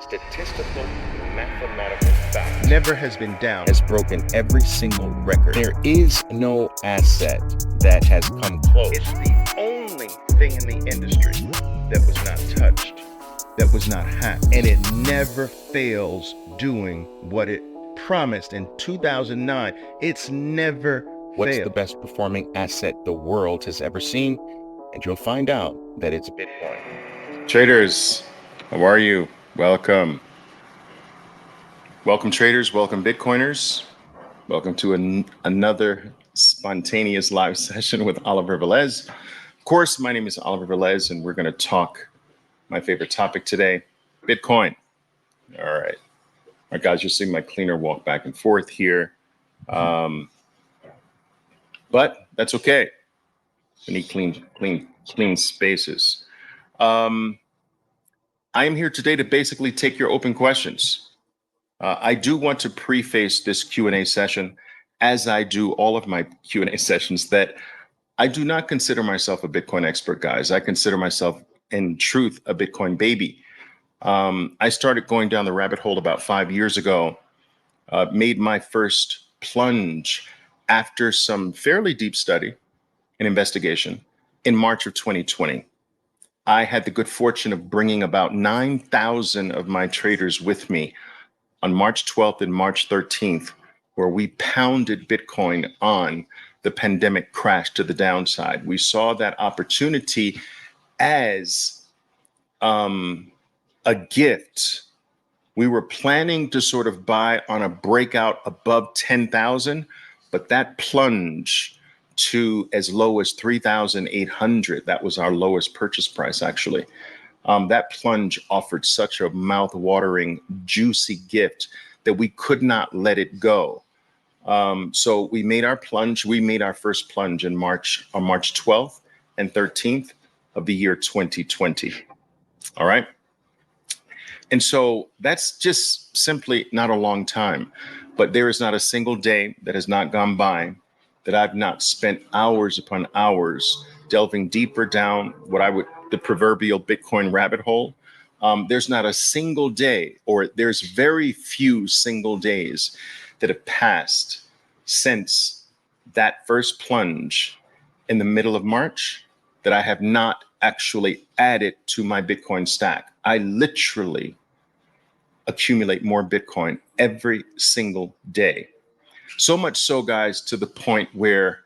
statistical mathematical fact never has been down. has broken every single record. There is no asset that has come close. It's the only thing in the industry that was not touched, that was not hacked, and it never fails doing what it promised in 2009. It's never What's failed. the best performing asset the world has ever seen? And you'll find out that it's Bitcoin. Traders, how are you? Welcome. Welcome, traders. Welcome, Bitcoiners. Welcome to another spontaneous live session with Oliver Velez. Of course, my name is Oliver Velez, and we're going to talk my favorite topic today, Bitcoin. All right. Guys, you're seeing my cleaner walk back and forth here. But that's okay. We need clean spaces. I am here today to basically take your open questions. I do want to preface this Q&A session, as I do all of my Q&A sessions, that I do not consider myself a Bitcoin expert, guys. I consider myself, in truth, a Bitcoin baby. I started going down the rabbit hole about 5 years ago, made my first plunge after some fairly deep study and investigation in March of 2020. I had the good fortune of bringing about 9,000 of my traders with me on March 12th and March 13th, where we pounded Bitcoin on the pandemic crash to the downside. We saw that opportunity as a gift. We were planning to sort of buy on a breakout above 10,000, but that plunge to as low as 3,800. That was our lowest purchase price, actually. That plunge offered such a mouth-watering, juicy gift that we could not let it go. So we made our plunge. We made our first plunge on March 12th and 13th of the year 2020. All right. And so that's just simply not a long time, but there is not a single day that has not gone by that I've not spent hours upon hours delving deeper down the proverbial Bitcoin rabbit hole. There's not a single day, or there's very few single days that have passed since that first plunge in the middle of March that I have not actually added to my Bitcoin stack. I literally accumulate more Bitcoin every single day. So much so, guys, to the point where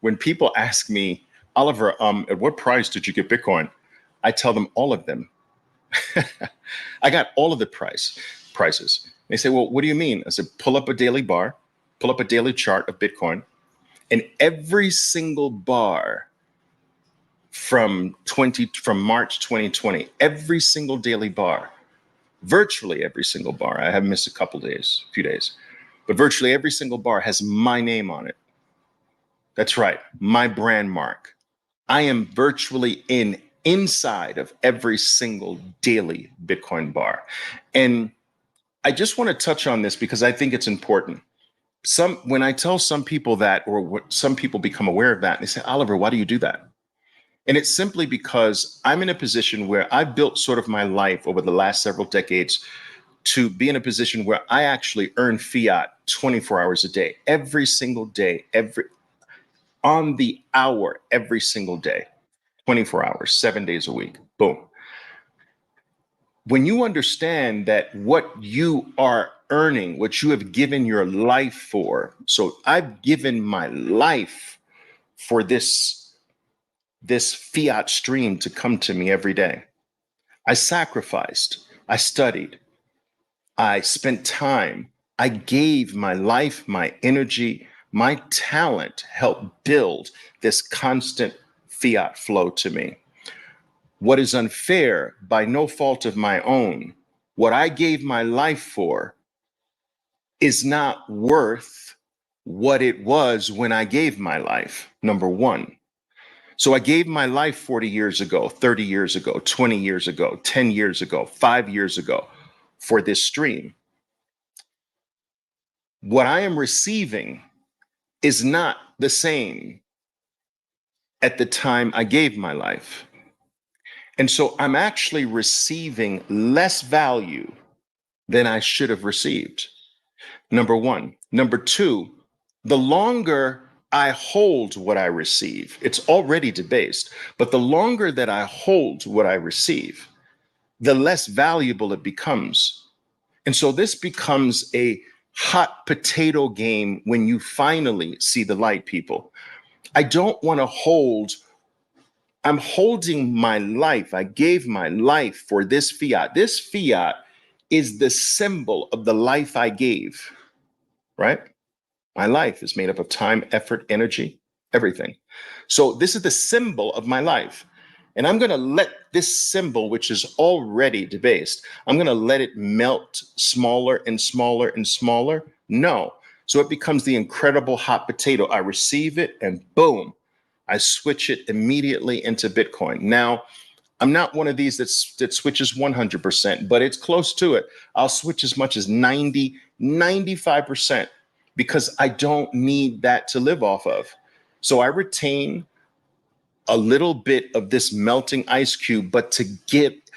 when people ask me, Oliver, at what price did you get Bitcoin? I tell them all of them. I got all of the prices. They say, well, what do you mean? I said, pull up a daily bar, pull up a daily chart of Bitcoin, and every single bar from March 2020, every single daily bar, virtually every single bar. I have missed a few days, but virtually every single bar has my name on it. That's right, my brand mark. I am virtually inside of every single daily Bitcoin bar. And I just want to touch on this because I think it's important. When I tell some people that, or some people become aware of that, and they say, Oliver, why do you do that? And it's simply because I'm in a position where I've built sort of my life over the last several decades to be in a position where I actually earn fiat 24 hours a day, every single day, on the hour, every single day, 24 hours, 7 days a week. Boom. When you understand that what you are earning, what you have given your life for, so I've given my life for this fiat stream to come to me every day. I sacrificed, I studied, I spent time, I gave my life, my energy, my talent, helped build this constant fiat flow to me. What is unfair, by no fault of my own, what I gave my life for is not worth what it was when I gave my life, number one. So I gave my life 40 years ago, 30 years ago, 20 years ago, 10 years ago, 5 years ago for this stream. What I am receiving is not the same at the time I gave my life. And so I'm actually receiving less value than I should have received. Number one. Number two, the longer I hold what I receive, it's already debased, but the longer that I hold what I receive, the less valuable it becomes. And so this becomes a hot potato game when you finally see the light, people. I don't want to hold, I'm holding my life. I gave my life for this fiat. This fiat is the symbol of the life I gave, right? My life is made up of time, effort, energy, everything. So this is the symbol of my life. And I'm going to let this symbol, which is already debased, I'm going to let it melt smaller and smaller and smaller. No. So it becomes the incredible hot potato. I receive it and boom, I switch it immediately into Bitcoin. Now, I'm not one of these that switches 100%, but it's close to it. I'll switch as much as 90, 95% because I don't need that to live off of. So I retain a little bit of this melting ice cube, but to get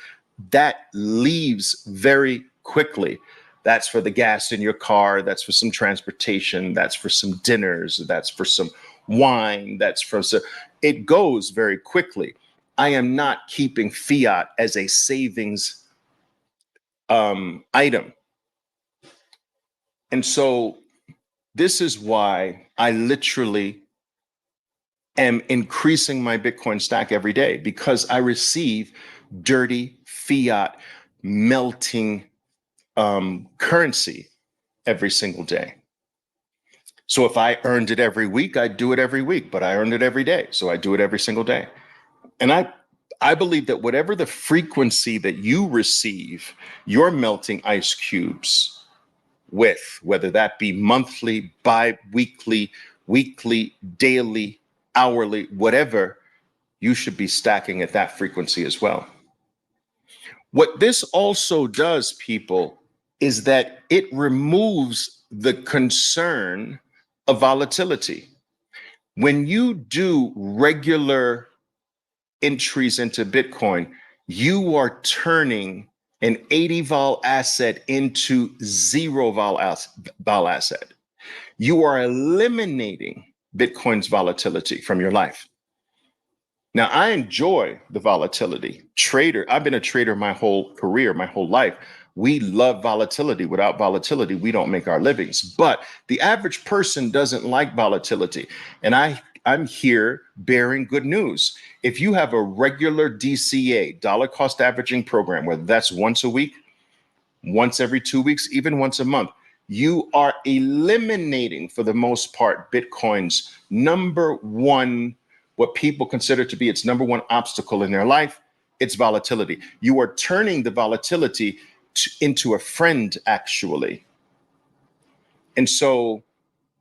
that leaves very quickly. That's for the gas in your car. That's for some transportation. That's for some dinners. That's for some wine. That's for some, it goes very quickly. I am not keeping fiat as a savings item. And so this is why I literally am increasing my Bitcoin stack every day because I receive dirty fiat melting currency every single day. So if I earned it every week, I'd do it every week, but I earned it every day. So I do it every single day. And I believe that whatever the frequency that you receive your melting ice cubes with, whether that be monthly, bi-weekly, weekly, daily, hourly, whatever, you should be stacking at that frequency as well. What this also does, people, is that it removes the concern of volatility. When you do regular entries into Bitcoin, you are turning an 80 vol asset into 0 vol asset. You are eliminating Bitcoin's volatility from your life. Now, I enjoy the volatility. I've been a trader my whole career, my whole life. We love volatility. Without volatility, we don't make our livings. But the average person doesn't like volatility. And I'm here bearing good news. If you have a regular DCA, dollar cost averaging program, whether that's once a week, once every 2 weeks, even once a month, you are eliminating, for the most part, Bitcoin's number one, what people consider to be its number one obstacle in their life, it's volatility. You are turning the volatility into a friend, actually. And so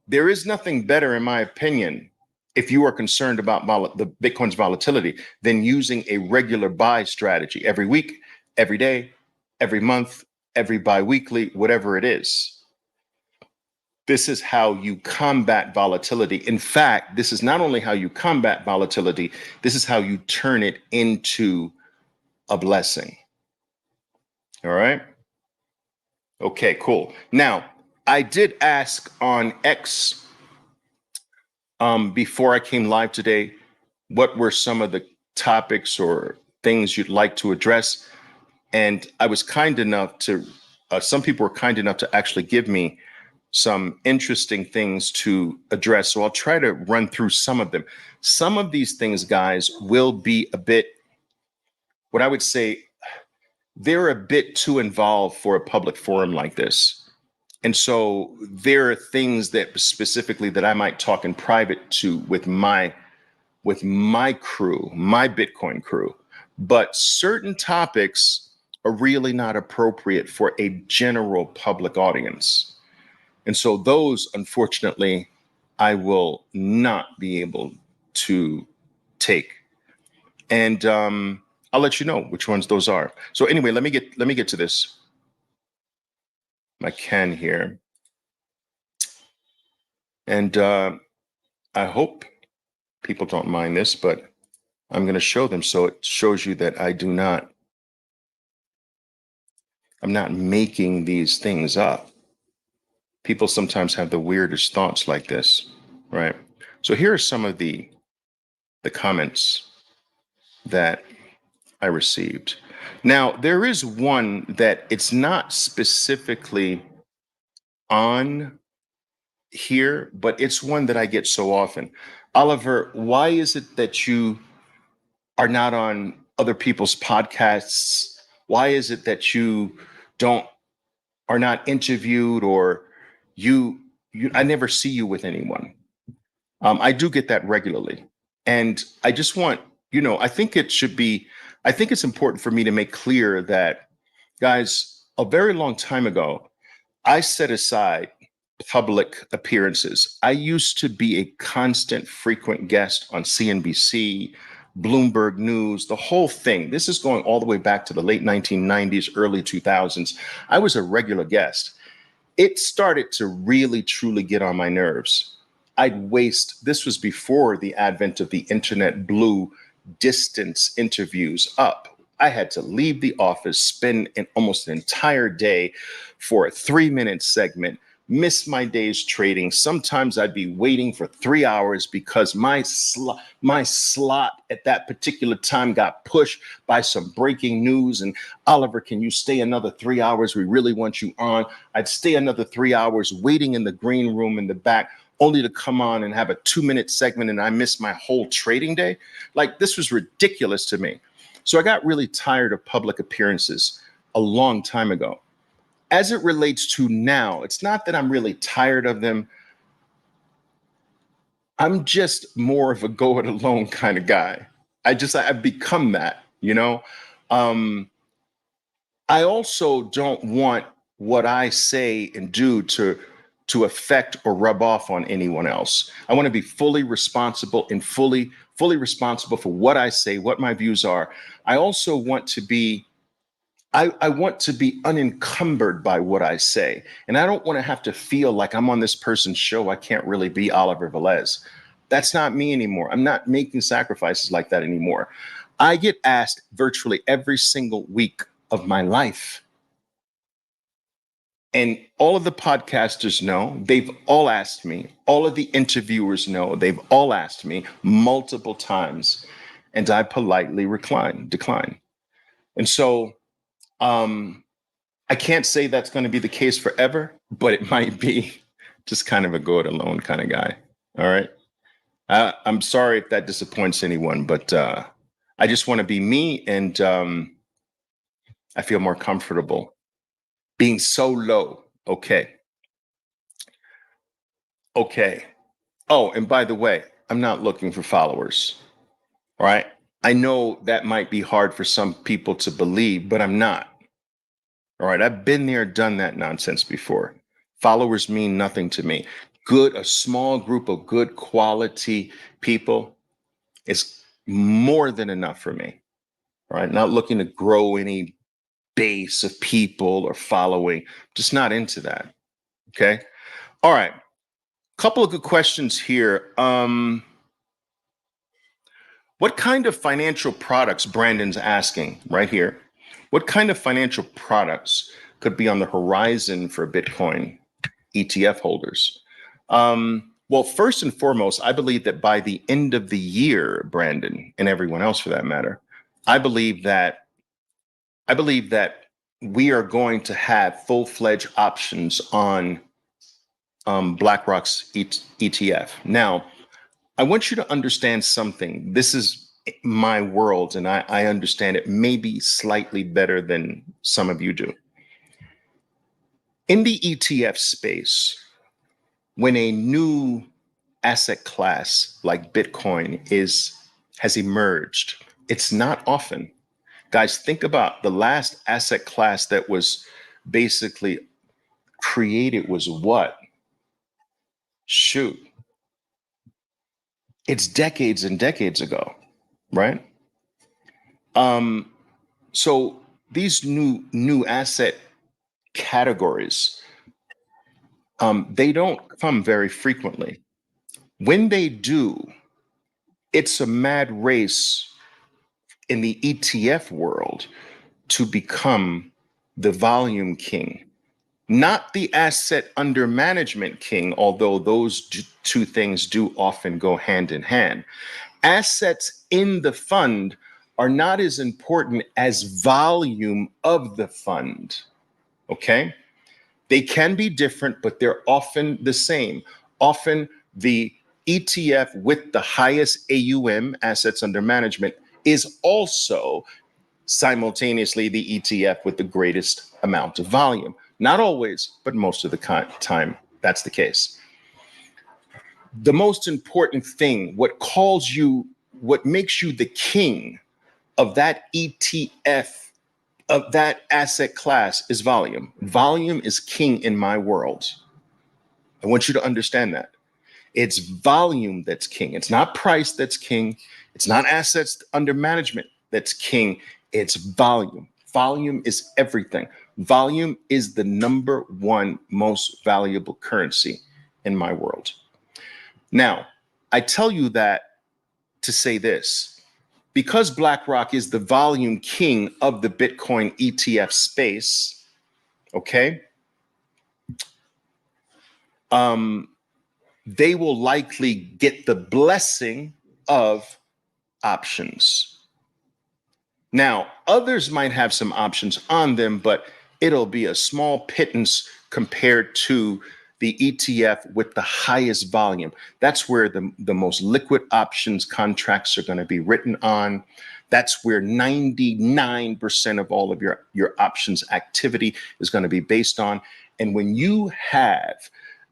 there is nothing better, in my opinion, if you are concerned about the Bitcoin's volatility, than using a regular buy strategy every week, every day, every month, every bi-weekly, whatever it is. This is how you combat volatility. In fact, this is not only how you combat volatility, this is how you turn it into a blessing. All right. Okay, cool. Now, I did ask on X before I came live today, what were some of the topics or things you'd like to address? And I was kind enough to, some people were kind enough to actually give me some interesting things to address. So I'll try to run through some of them. Some of these things, guys, will be a bit, what I would say, they're a bit too involved for a public forum like this. And so there are things that specifically that I might talk in private to with my crew, my Bitcoin crew. But certain topics are really not appropriate for a general public audience. And so those, unfortunately, I will not be able to take. And I'll let you know which ones those are. So anyway, let me get to this. I can here. And I hope people don't mind this, but I'm going to show them so it shows you that I'm not making these things up. People sometimes have the weirdest thoughts like this, right? So here are some of the comments that I received. Now, there is one that it's not specifically on here, but it's one that I get so often. Oliver, why is it that you are not on other people's podcasts? Why is it that you don't are not interviewed, or you I never see you with anyone? I do get that regularly. And I just want, I think I think it's important for me to make clear that, guys, a very long time ago, I set aside public appearances. I used to be a constant, frequent guest on CNBC, Bloomberg News, the whole thing. This is going all the way back to the late 1990s, early 2000s. I was a regular guest. It started to really, truly get on my nerves. This was before the advent of the internet blew distance interviews up. I had to leave the office, spend almost an entire day for a 3-minute segment, miss my day's trading. Sometimes I'd be waiting for 3 hours because my slot at that particular time got pushed by some breaking news. And Oliver, can you stay another 3 hours? We really want you on. I'd stay another 3 hours waiting in the green room in the back, only to come on and have a 2-minute segment, and I missed my whole trading day. Like, this was ridiculous to me. So I got really tired of public appearances a long time ago. As it relates to now, it's not that I'm really tired of them. I'm just more of a go it alone kind of guy. I've become that, I also don't want what I say and do to affect or rub off on anyone else. I want to be fully responsible and fully responsible for what I say, what my views are. I also want to be I want to be unencumbered by what I say. And I don't want to have to feel like I'm on this person's show. I can't really be Oliver Velez. That's not me anymore. I'm not making sacrifices like that anymore. I get asked virtually every single week of my life. And all of the podcasters know, they've all asked me, all of the interviewers know, they've all asked me multiple times, and I politely decline. And so I can't say that's going to be the case forever, but it might be. Just kind of a go it alone kind of guy. All right. I'm sorry if that disappoints anyone, but I just want to be me, and I feel more comfortable being so low. Okay. Oh, and by the way, I'm not looking for followers. All right. I know that might be hard for some people to believe, but I'm not. All right. I've been there, done that nonsense before. Followers mean nothing to me. A small group of good quality people is more than enough for me. All right. Not looking to grow any base of people or following, just not into that. Okay. All right. Couple of good questions here. What kind of financial products, Brandon's asking right here, what kind of financial products could be on the horizon for Bitcoin ETF holders? Well, first and foremost, I believe that by the end of the year, Brandon, and everyone else for that matter, I believe that we are going to have full-fledged options on BlackRock's ETF. Now, I want you to understand something. This is my world, and I understand it maybe slightly better than some of you do. In the ETF space, when a new asset class like Bitcoin has emerged, it's not often. Guys, think about the last asset class that was basically created was what? Shoot. It's decades and decades ago, right? So these new asset categories, they don't come very frequently. When they do, it's a mad race in the ETF world to become the volume king, not the asset under management king, although those two things do often go hand in hand. Assets in the fund are not as important as volume of the fund. Okay? They can be different, but they're often the same. Often the ETF with the highest AUM, assets under management, is also simultaneously the ETF with the greatest amount of volume. Not always, but most of the time, that's the case. The most important thing, what makes you the king of that ETF, of that asset class, is volume. Volume is king in my world. I want you to understand that. It's volume that's king. It's not price that's king. It's not assets under management that's king. It's volume. Volume is everything. Volume is the number one most valuable currency in my world. Now, I tell you that to say this. Because BlackRock is the volume king of the Bitcoin ETF space, okay, they will likely get the blessing of options. Now, others might have some options on them, but it'll be a small pittance compared to the ETF with the highest volume. That's where the most liquid options contracts are going to be written on. That's where 99% of all of your options activity is going to be based on. And when you have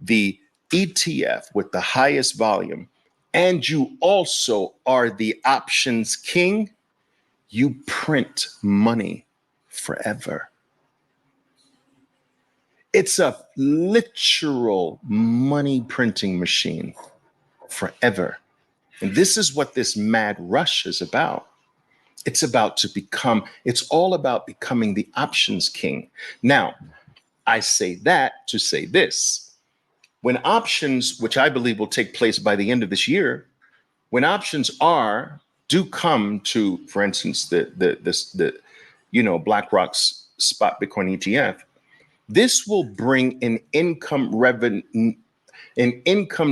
the ETF with the highest volume, and you also are the options king, you print money forever. It's a literal money printing machine forever. And this is what this mad rush is about. It's all about becoming the options king. Now, I say that to say this. When options, which I believe will take place by the end of this year, when options do come to, for instance, the BlackRock's spot Bitcoin ETF, this will bring an income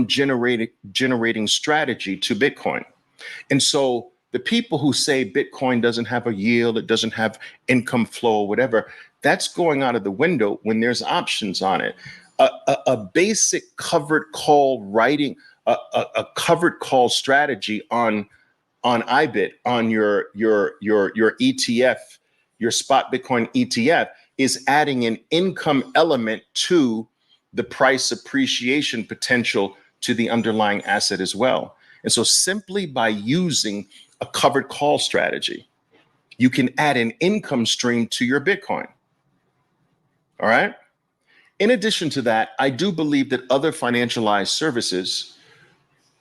generating strategy to Bitcoin. And so the people who say Bitcoin doesn't have a yield, it doesn't have income flow or whatever, that's going out of the window when there's options on it. A basic covered call writing, a covered call strategy on IBIT, on your ETF, your spot Bitcoin ETF, is adding an income element to the price appreciation potential to the underlying asset as well. And so simply by using a covered call strategy, you can add an income stream to your Bitcoin. All right. In addition to that, I do believe that other financialized services,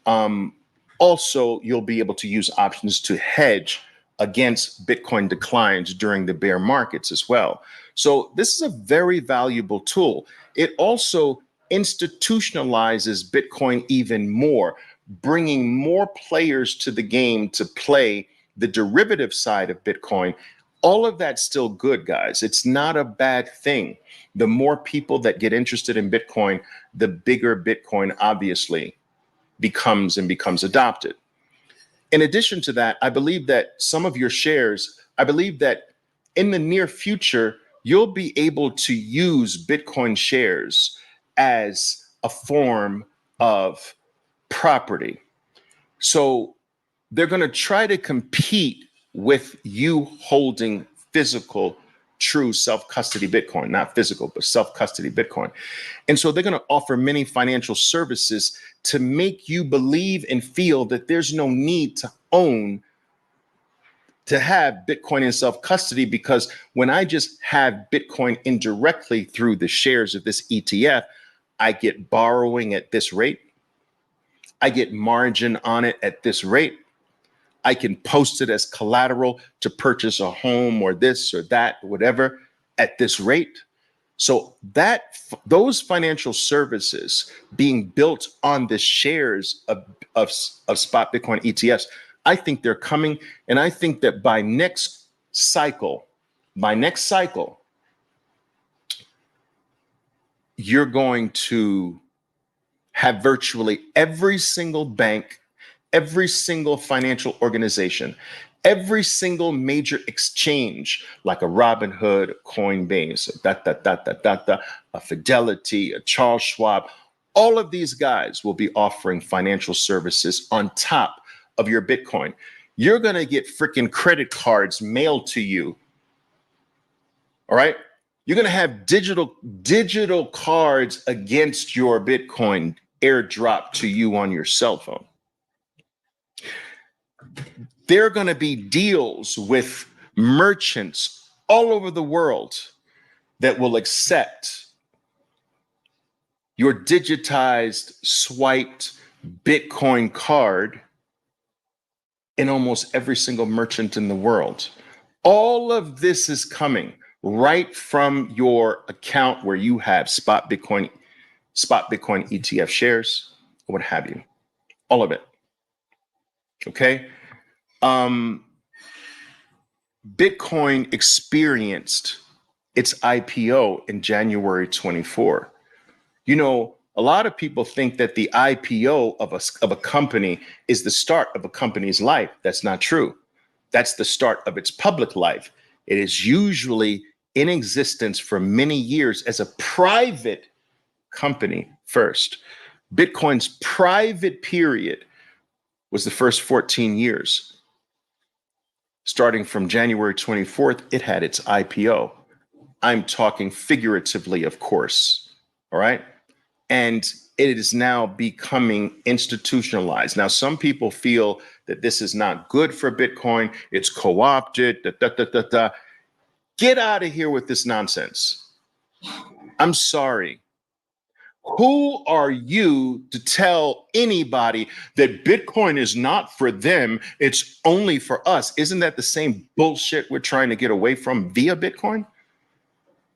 also you'll be able to use options to hedge against Bitcoin declines during the bear markets as well. So this is a very valuable tool. It also institutionalizes Bitcoin even more, bringing more players to the game to play the derivative side of Bitcoin. All of that's still good, guys. It's not a bad thing. The more people that get interested in Bitcoin, the bigger Bitcoin obviously becomes adopted. In addition to that, I believe that some of your shares, I believe that in the near future, you'll be able to use Bitcoin shares as a form of property. So they're going to try to compete with you holding physical, true self-custody Bitcoin, not physical, but self-custody Bitcoin. And so they're going to offer many financial services to make you believe and feel that there's no need to have Bitcoin in self-custody, because when I just have Bitcoin indirectly through the shares of this ETF, I get borrowing at this rate. I get margin on it at this rate. I can post it as collateral to purchase a home or this or that, whatever, at this rate. So those financial services being built on the shares of spot Bitcoin ETFs I think they're coming. And I think that by next cycle, you're going to have virtually every single bank, every single financial organization, every single major exchange, like a Robinhood, a Coinbase, a Fidelity, a Charles Schwab, all of these guys will be offering financial services on top of your Bitcoin. You're going to get freaking credit cards mailed to you. All right. You're going to have digital cards against your Bitcoin airdrop to you on your cell phone. There are going to be deals with merchants all over the world that will accept your digitized, swiped Bitcoin card in almost every single merchant in the world. All of this is coming right from your account where you have spot Bitcoin ETF shares, or what have you. All of it. Okay. Bitcoin experienced its IPO in January 24. You know, a lot of people think that the IPO of a company is the start of a company's life. That's not true. That's the start of its public life. It is usually in existence for many years as a private company first. Bitcoin's private period was the first 14 years. Starting from January 24th, it had its IPO. I'm talking figuratively, of course. All right. And it is now becoming institutionalized. Now, some people feel that this is not good for Bitcoin. It's co-opted. Get out of here with this nonsense. I'm sorry. Who are you to tell anybody that Bitcoin is not for them? It's only for us. Isn't that the same bullshit we're trying to get away from via Bitcoin?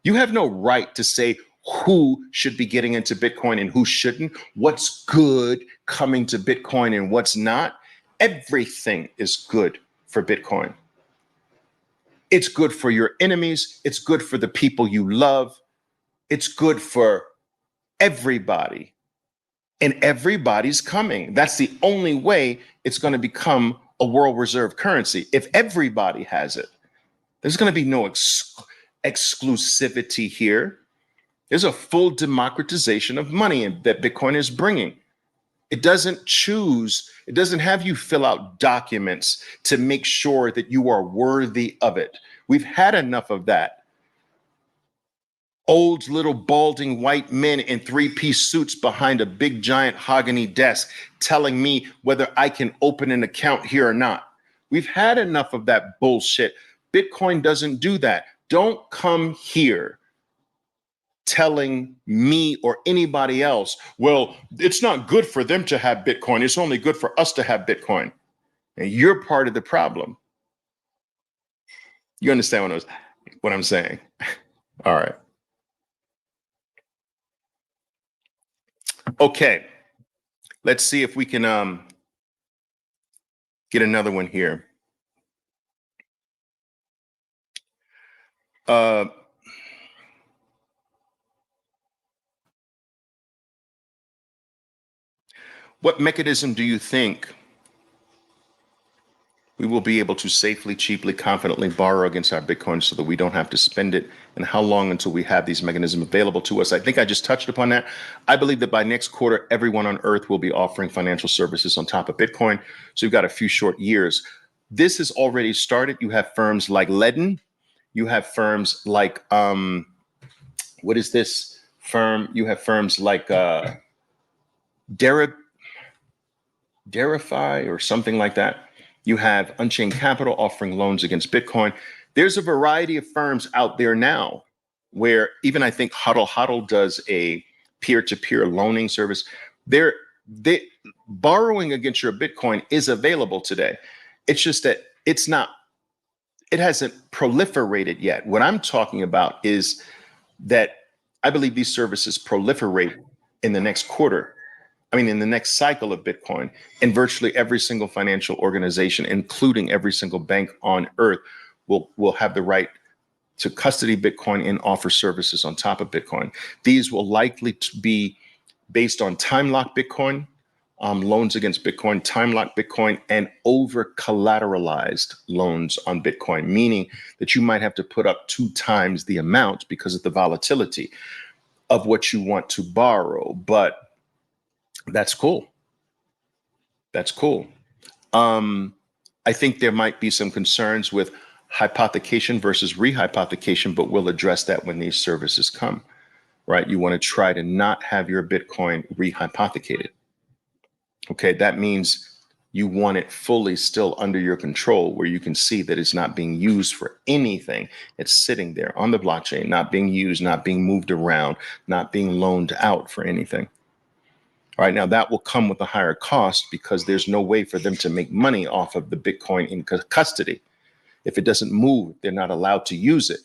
You have no right to say who should be getting into Bitcoin and who shouldn't, what's good coming to Bitcoin and what's not. Everything is good for Bitcoin. It's good for your enemies. It's good for the people you love. It's good for everybody. And everybody's coming. That's the only way it's going to become a world reserve currency. If everybody has it, there's going to be no exclusivity here. There's a full democratization of money that Bitcoin is bringing. It doesn't have you fill out documents to make sure that you are worthy of it. We've had enough of that. Old little balding white men in three-piece suits behind a big giant mahogany desk telling me whether I can open an account here or not. We've had enough of that bullshit. Bitcoin doesn't do that. Don't come here telling me or anybody else, well, it's not good for them to have Bitcoin. It's only good for us to have Bitcoin. And you're part of the problem. You understand what I'm saying? All right. Okay. Let's see if we can get another one here. What mechanism do you think we will be able to safely, cheaply, confidently borrow against our Bitcoin so that we don't have to spend it? And how long until we have these mechanisms available to us? I think I just touched upon that. I believe that by next quarter, everyone on earth will be offering financial services on top of Bitcoin. So you've got a few short years. This has already started. You have firms like Ledden. You have firms like, what is this firm? You have firms like Derify or something like that. You have Unchained Capital offering loans against Bitcoin. There's a variety of firms out there now where even I think Huddle does a peer-to-peer loaning service. Borrowing against your Bitcoin is available today. It's just that it hasn't proliferated yet. What I'm talking about is that I believe these services proliferate in the next quarter. in the next cycle of Bitcoin, and virtually every single financial organization, including every single bank on earth, will have the right to custody Bitcoin and offer services on top of Bitcoin. These will likely to be based on time lock Bitcoin, loans against Bitcoin, time lock Bitcoin, and over collateralized loans on Bitcoin, meaning that you might have to put up 2 times the amount because of the volatility of what you want to borrow. But that's cool. That's cool. I think there might be some concerns with hypothecation versus rehypothecation, but we'll address that when these services come, right? You want to try to not have your Bitcoin rehypothecated. Okay, that means you want it fully still under your control, where you can see that it's not being used for anything. It's sitting there on the blockchain, not being used, not being moved around, not being loaned out for anything. All right, now that will come with a higher cost because there's no way for them to make money off of the Bitcoin in custody. If it doesn't move, they're not allowed to use it.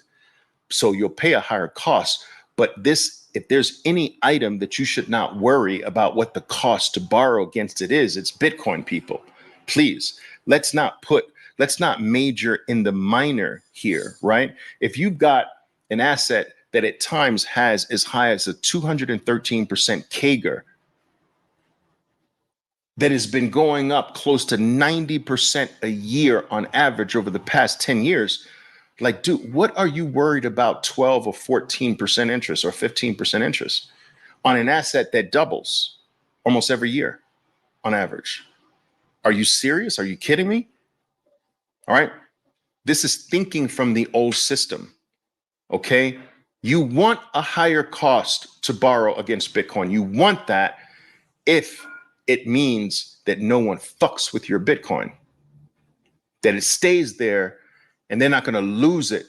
So you'll pay a higher cost. But if there's any item that you should not worry about what the cost to borrow against it is, it's Bitcoin, people. Please, let's not major in the minor here, right? If you've got an asset that at times has as high as a 213% CAGR, that has been going up close to 90% a year on average over the past 10 years. Like, dude, what are you worried about 12 or 14% interest or 15% interest on an asset that doubles almost every year on average? Are you serious? Are you kidding me? All right. This is thinking from the old system. Okay. You want a higher cost to borrow against Bitcoin. You want that if it means that no one fucks with your Bitcoin, that it stays there and they're not going to lose it,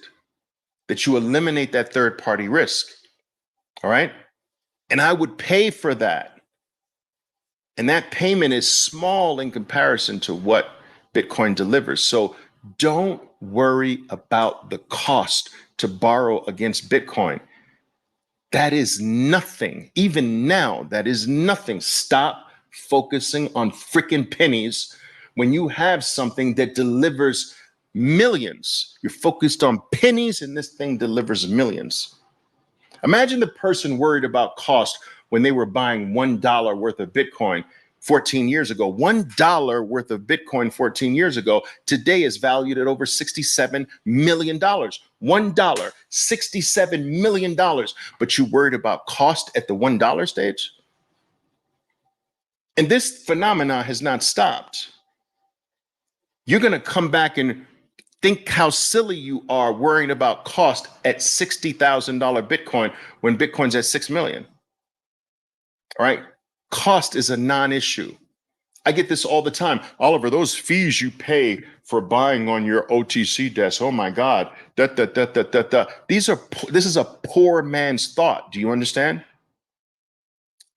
that you eliminate that third party risk. All right. And I would pay for that. And that payment is small in comparison to what Bitcoin delivers. So don't worry about the cost to borrow against Bitcoin. That is nothing. Even now, that is nothing. Stop focusing on freaking pennies when you have something that delivers millions. You're focused on pennies and this thing delivers millions. Imagine the person worried about cost when they were buying $1 worth of Bitcoin 14 years ago. $1 worth of Bitcoin 14 years ago today is valued at over $67 million. $1, $67 million. But you worried about cost at the $1 stage? And this phenomena has not stopped. You're going to come back and think how silly you are worrying about cost at $60,000 Bitcoin when Bitcoin's at 6 million. All right. Cost is a non-issue. I get this all the time. Oliver, those fees you pay for buying on your OTC desk. Oh my God. This is a poor man's thought. Do you understand?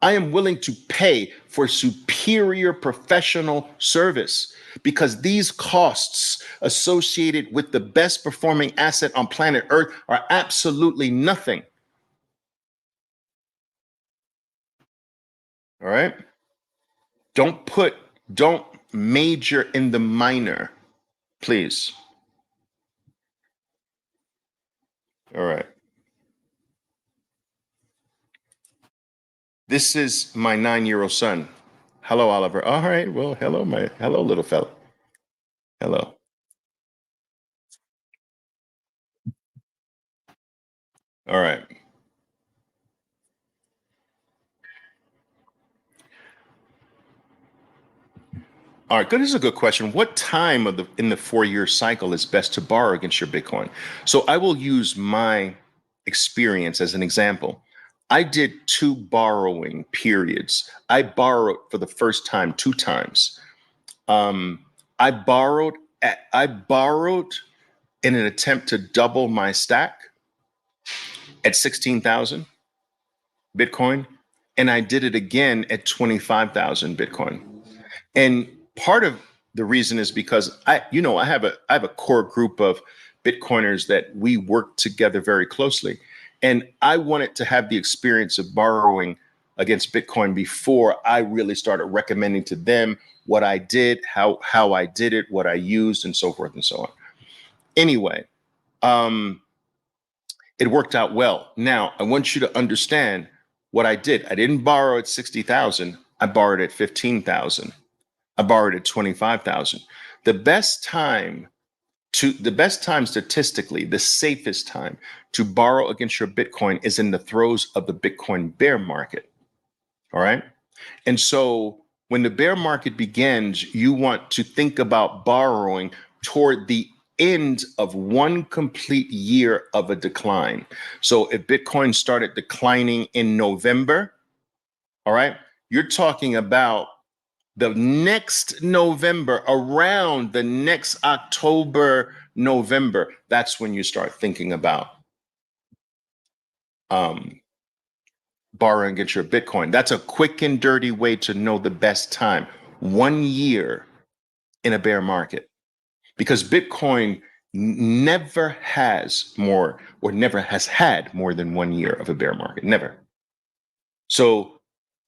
I am willing to pay for superior professional service because these costs associated with the best performing asset on planet Earth are absolutely nothing. All right. Don't major in the minor, please. All right. This is my 9-year-old son. Hello, Oliver. All right. Well, hello, little fella. Hello. All right. All right, good. This is a good question. What time in the 4-year cycle is best to borrow against your Bitcoin? So I will use my experience as an example. I did 2 borrowing periods. I borrowed for the first time 2 times. I borrowed in an attempt to double my stack at 16,000 Bitcoin, and I did it again at 25,000 Bitcoin. And part of the reason is because I have a core group of Bitcoiners that we work together very closely. And I wanted to have the experience of borrowing against Bitcoin before I really started recommending to them what I did, how I did it, what I used, and so forth and so on. Anyway, it worked out well. Now, I want you to understand what I did. I didn't borrow at 60,000. I borrowed at 15,000. I borrowed at 25,000. The best time statistically, the safest time to borrow against your Bitcoin is in the throes of the Bitcoin bear market. All right. And so when the bear market begins, you want to think about borrowing toward the end of one complete year of a decline. So if Bitcoin started declining in November, all right, you're talking about the next November, around the next October, November, that's when you start thinking about borrowing against your Bitcoin. That's a quick and dirty way to know the best time. 1 year in a bear market, because Bitcoin never has more, or never has had more than 1 year of a bear market. Never. So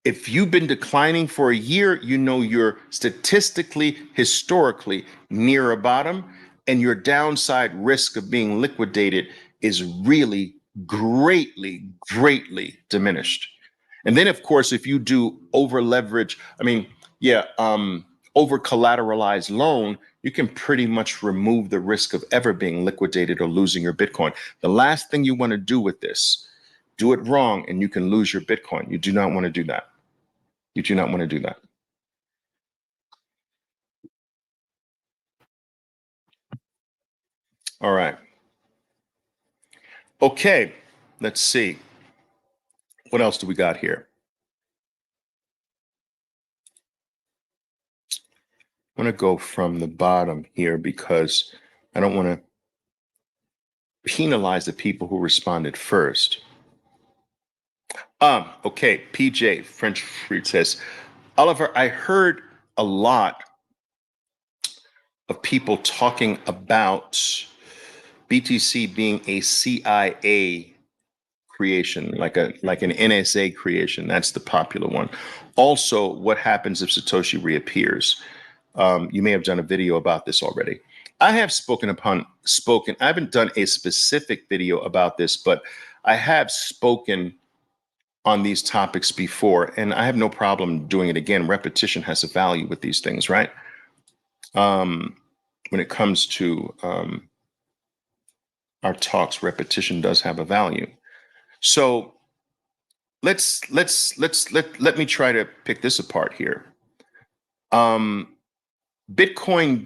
if you've been declining for a year, you know you're statistically, historically near a bottom, and your downside risk of being liquidated is really greatly, greatly diminished. And then, of course, if you do over leverage, over collateralized loan, you can pretty much remove the risk of ever being liquidated or losing your Bitcoin. The last thing you want to do with this, do it wrong and you can lose your Bitcoin. You do not want to do that. You do not want to do that. All right. Okay, let's see. What else do we got here? I'm going to go from the bottom here because I don't want to penalize the people who responded first. Okay, PJ French Fruit says, Oliver, I heard a lot of people talking about BTC being a CIA creation, like an NSA creation. That's the popular one. Also, what happens if Satoshi reappears? You may have done a video about this already. I have spoken. I haven't done a specific video about this, but I have spoken on these topics before, and I have no problem doing it again. Repetition has a value with these things, right? When it comes to our talks, repetition does have a value. So let me try to pick this apart here. Bitcoin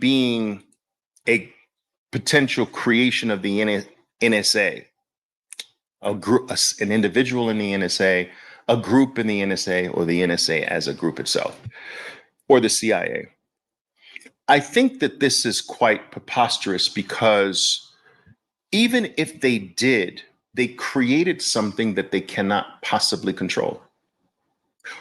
being a potential creation of the NSA, a group, an individual in the NSA, a group in the NSA, or the NSA as a group itself, or the CIA. I think that this is quite preposterous because even if they did, they created something that they cannot possibly control.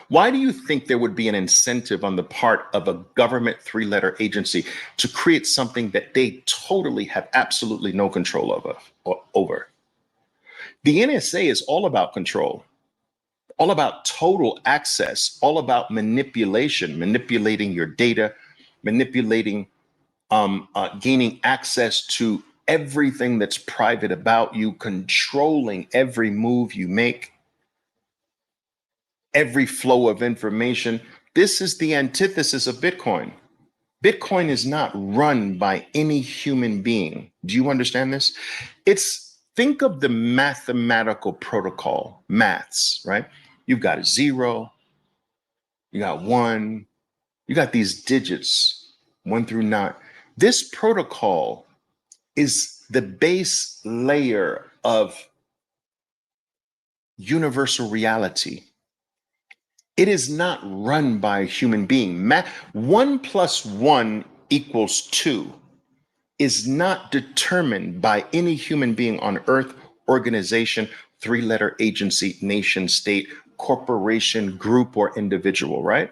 Why do you think there would be an incentive on the part of a government three-letter agency to create something that they totally have absolutely no control over? The NSA is all about control, all about total access, all about manipulating your data, manipulating, gaining access to everything that's private about you, controlling every move you make, every flow of information. This is the antithesis of Bitcoin. Bitcoin is not run by any human being. Do you understand this? Think of the mathematical protocol, maths, right? You've got a 0, you got 1, you got these digits, 1 through 9. This protocol is the base layer of universal reality. It is not run by a human being. 1 + 1 = 2 is not determined by any human being on earth, organization, three-letter agency, nation, state, corporation, group, or individual, right?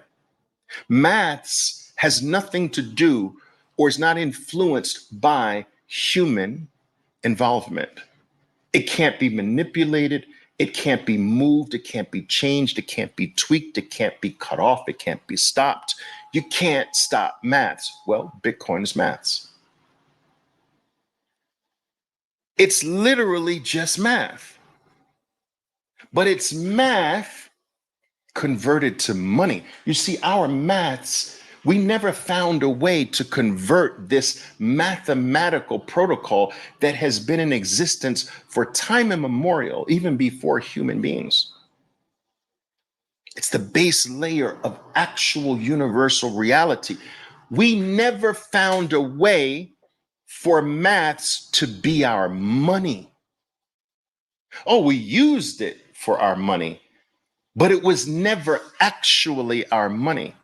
Maths has nothing to do or is not influenced by human involvement. It can't be manipulated. It can't be moved. It can't be changed. It can't be tweaked. It can't be cut off. It can't be stopped. You can't stop maths. Well, Bitcoin is maths. It's literally just math, but it's math converted to money. You see, our maths, we never found a way to convert this mathematical protocol that has been in existence for time immemorial, even before human beings. It's the base layer of actual universal reality. We never found a way for maths to be our money. Oh, we used it for our money, but it was never actually our money.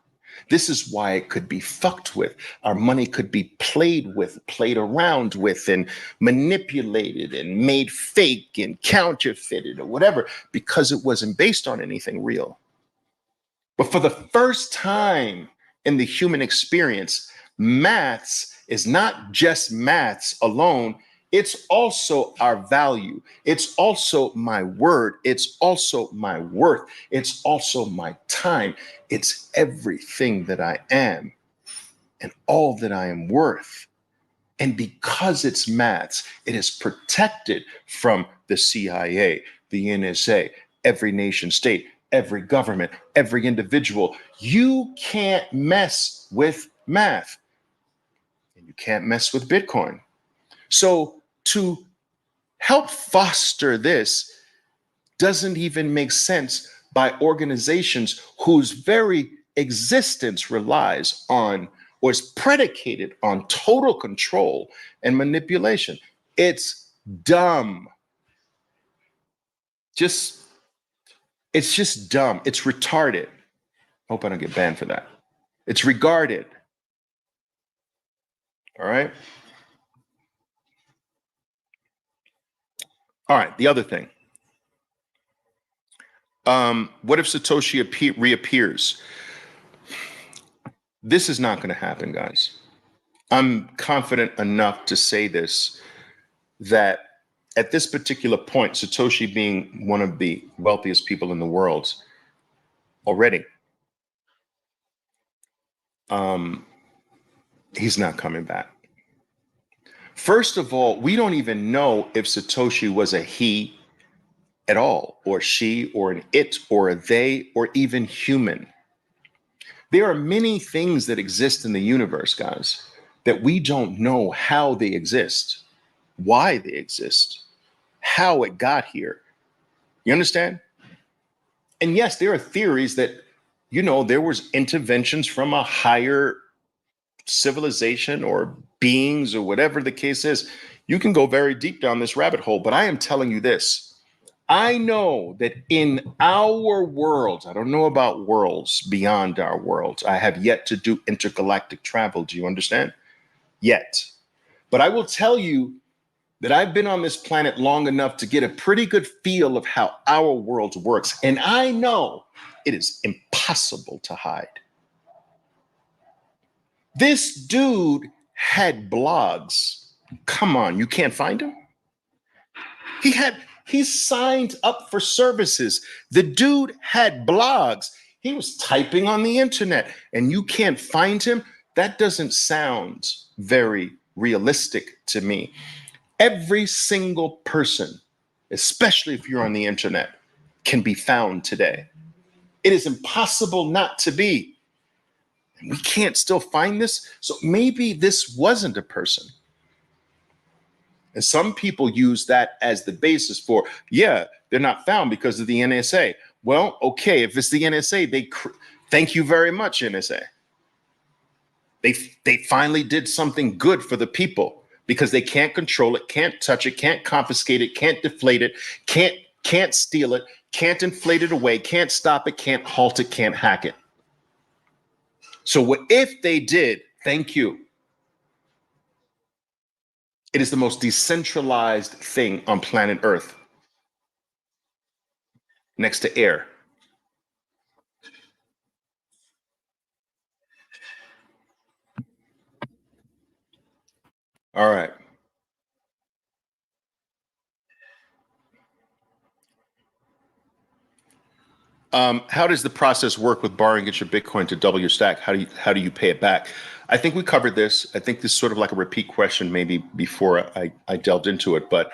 This is why it could be fucked with. Our money could be played with, played around with, and manipulated and made fake and counterfeited or whatever, because it wasn't based on anything real. But for the first time in the human experience, maths is not just maths alone. It's also our value. It's also my word. It's also my worth. It's also my time. It's everything that I am and all that I am worth. And because it's maths, it is protected from the CIA, the NSA, every nation state, every government, every individual. You can't mess with math, and you can't mess with Bitcoin. So to help foster this doesn't even make sense by organizations whose very existence relies on or is predicated on total control and manipulation. It's dumb. Just it's just dumb. It's retarded. Hope I don't get banned for that. It's regarded. All right. All right. The other thing. What if Satoshi reappears? This is not going to happen, guys. I'm confident enough to say this, that at this particular point, Satoshi being one of the wealthiest people in the world already, he's not coming back. First of all, we don't even know if Satoshi was a he at all, or she, or an it, or a they, or even human. There are many things that exist in the universe, guys, that we don't know how they exist, why they exist, how it got here. You understand? And yes, there are theories that, there was interventions from a higher civilization or beings or whatever the case is. You can go very deep down this rabbit hole, but I am telling you this. I know that in our world, I don't know about worlds beyond our worlds. I have yet to do intergalactic travel. Do you understand? Yet. But I will tell you that I've been on this planet long enough to get a pretty good feel of how our world works. And I know it is impossible to hide. This dude had blogs. Come on, you can't find him? He signed up for services. The dude had blogs. He was typing on the internet and you can't find him. That doesn't sound very realistic to me. Every single person, especially if you're on the internet, can be found today. It is impossible not to be. And we can't still find this. So maybe this wasn't a person. And some people use that as the basis for, yeah, they're not found because of the NSA. Well, okay, if it's the NSA, thank you very much, NSA. They finally did something good for the people because they can't control it, can't touch it, can't confiscate it, can't deflate it, can't steal it, can't inflate it away, can't stop it, can't halt it, can't hack it. So what if they did? Thank you. It is the most decentralized thing on planet Earth, next to air. All right. How does the process work with borrowing against your Bitcoin to double your stack? How do you pay it back? I think we covered this. I think this is sort of like a repeat question, maybe before I delved into it. But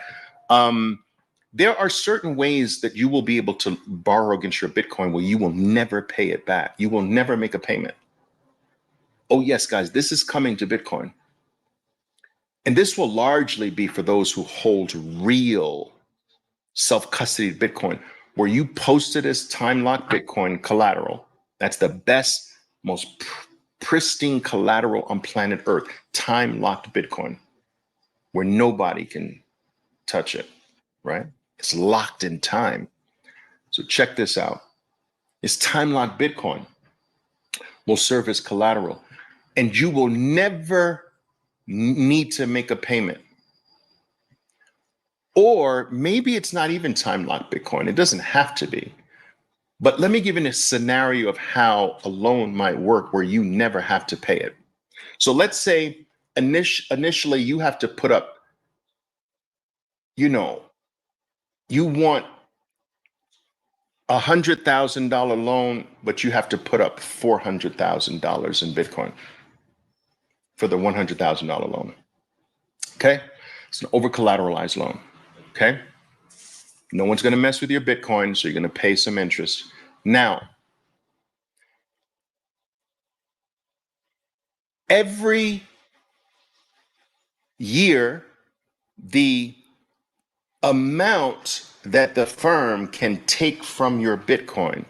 there are certain ways that you will be able to borrow against your Bitcoin where you will never pay it back. You will never make a payment. Oh, yes, guys, this is coming to Bitcoin. And this will largely be for those who hold real self-custody Bitcoin, where you post it as time-locked Bitcoin collateral. That's the best, most pristine collateral on planet Earth, time-locked Bitcoin, where nobody can touch it, right? It's locked in time. So check this out. It's time-locked Bitcoin will serve as collateral, and you will never need to make a payment. Or maybe it's not even time-locked Bitcoin. It doesn't have to be. But let me give you a scenario of how a loan might work where you never have to pay it. So let's say initially you have to put up, you want $100,000 loan, but you have to put up $400,000 in Bitcoin for the $100,000 loan. Okay? It's an over-collateralized loan. Okay? No one's going to mess with your Bitcoin, so you're going to pay some interest. Now, every year, the amount that the firm can take from your Bitcoin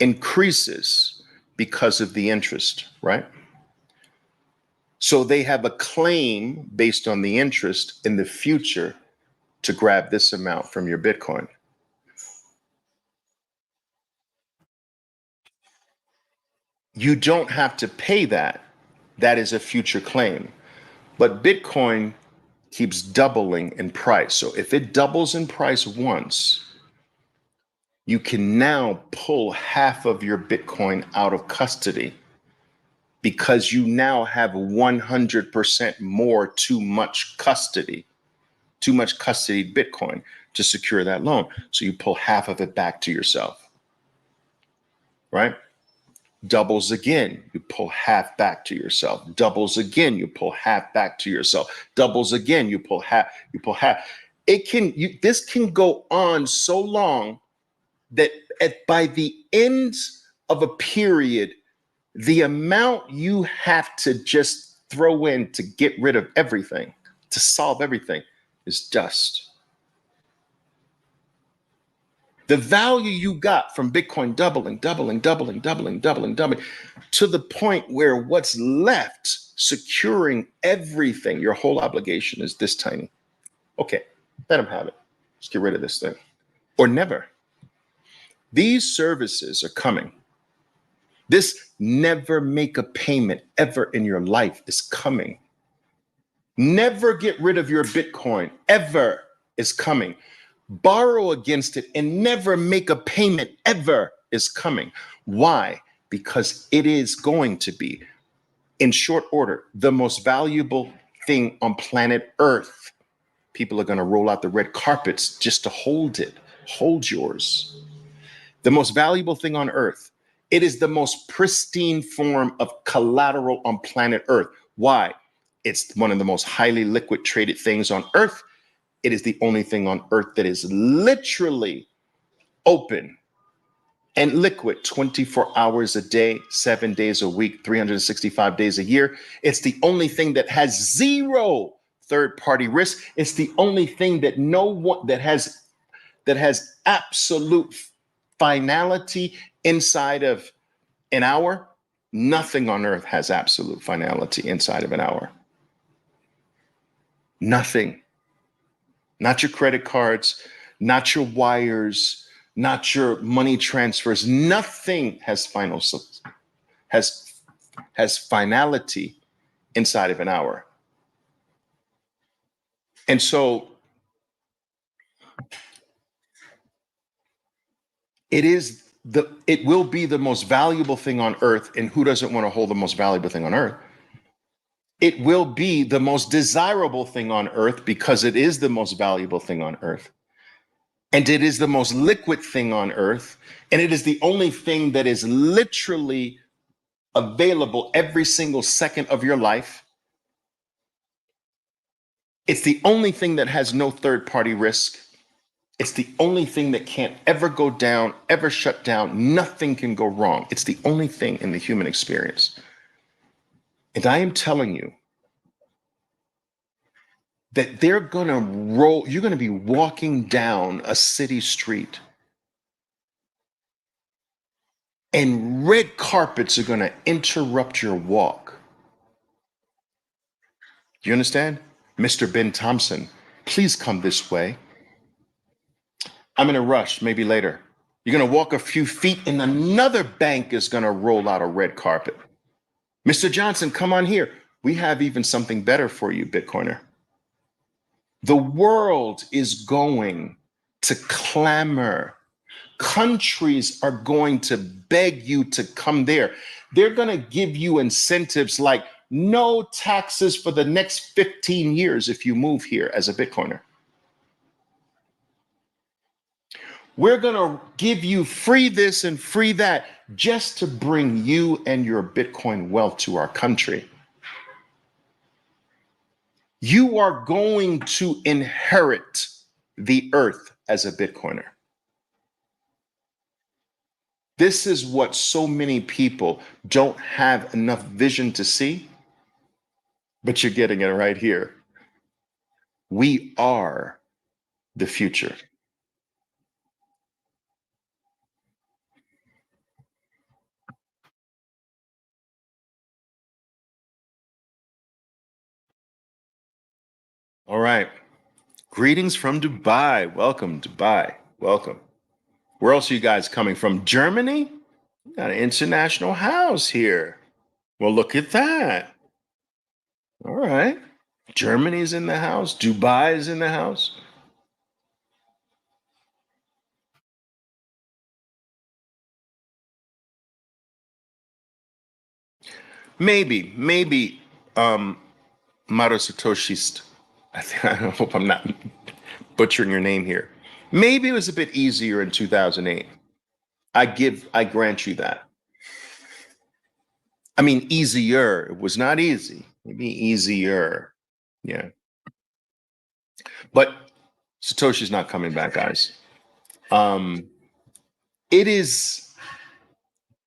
increases because of the interest, right? So they have a claim based on the interest in the future to grab this amount from your Bitcoin. You don't have to pay that. That is a future claim. But Bitcoin keeps doubling in price. So if it doubles in price once, you can now pull half of your Bitcoin out of custody because you now have 100% more too much custody Bitcoin to secure that loan. So you pull half of it back to yourself, right? Doubles again, you pull half back to yourself. Doubles again, you pull half back to yourself. Doubles again, you pull half. This can go on so long that by the end of a period, the amount you have to just throw in to get rid of everything, to solve everything, is dust. The value you got from Bitcoin doubling to the point where what's left securing everything, your whole obligation, is this tiny. Okay, let them have it. Let's get rid of this thing. Or never. These services are coming. This never make a payment ever in your life is coming. Never get rid of your Bitcoin ever is coming. Borrow against it and never make a payment ever is coming. Why? Because it is going to be, in short order, the most valuable thing on planet Earth. People are going to roll out the red carpets just to hold it. Hold yours. The most valuable thing on Earth. It is the most pristine form of collateral on planet Earth. Why? It's one of the most highly liquid traded things on Earth. It is the only thing on Earth that is literally open and liquid 24 hours a day, 7 days a week, 365 days a year. It's the only thing that has zero third-party risk. It's the only thing that that has absolute finality inside of an hour. Nothing on Earth has absolute finality inside of an hour. Nothing. Not your credit cards, not your wires, not your money transfers. Nothing has finality inside of an hour. And so it will be the most valuable thing on Earth. And who doesn't want to hold the most valuable thing on Earth? It will be the most desirable thing on Earth because it is the most valuable thing on Earth. And it is the most liquid thing on earth. And it is the only thing that is literally available every single second of your life. It's the only thing that has no third party risk. It's the only thing that can't ever go down, ever shut down. Nothing can go wrong. It's the only thing in the human experience. And I am telling you that they're going to roll, you're going to be walking down a city street and red carpets are going to interrupt your walk. You understand? Mr. Ben Thompson, please come this way. I'm in a rush, maybe later. You're going to walk a few feet and another bank is going to roll out a red carpet. Mr. Johnson, come on here. We have even something better for you, Bitcoiner. The world is going to clamor. Countries are going to beg you to come there. They're going to give you incentives like no taxes for the next 15 years if you move here as a Bitcoiner. We're going to give you free this and free that just to bring you and your Bitcoin wealth to our country. You are going to inherit the earth as a Bitcoiner. This is what so many people don't have enough vision to see, but you're getting it right here. We are the future. All right. Greetings from Dubai. Welcome, Dubai. Welcome. Where else are you guys coming from? Germany? We got an international house here. Well, look at that. All right. Germany's in the house. Dubai is in the house. Maybe, Maro Satoshist. I hope I'm not butchering your name here. Maybe it was a bit easier in 2008. I grant you that. I mean, easier. It was not easy. Maybe easier. Yeah. But Satoshi's not coming back, guys. It is,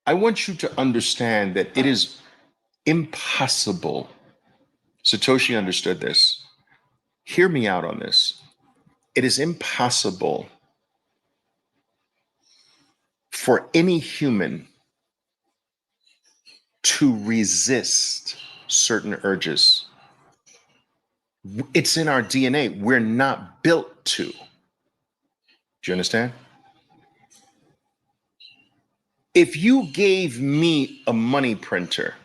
I want you to understand that it is impossible. Satoshi understood this. Hear me out on this. It is impossible for any human to resist certain urges. It's in our DNA. We're not built to. Do you understand? If you gave me a money printer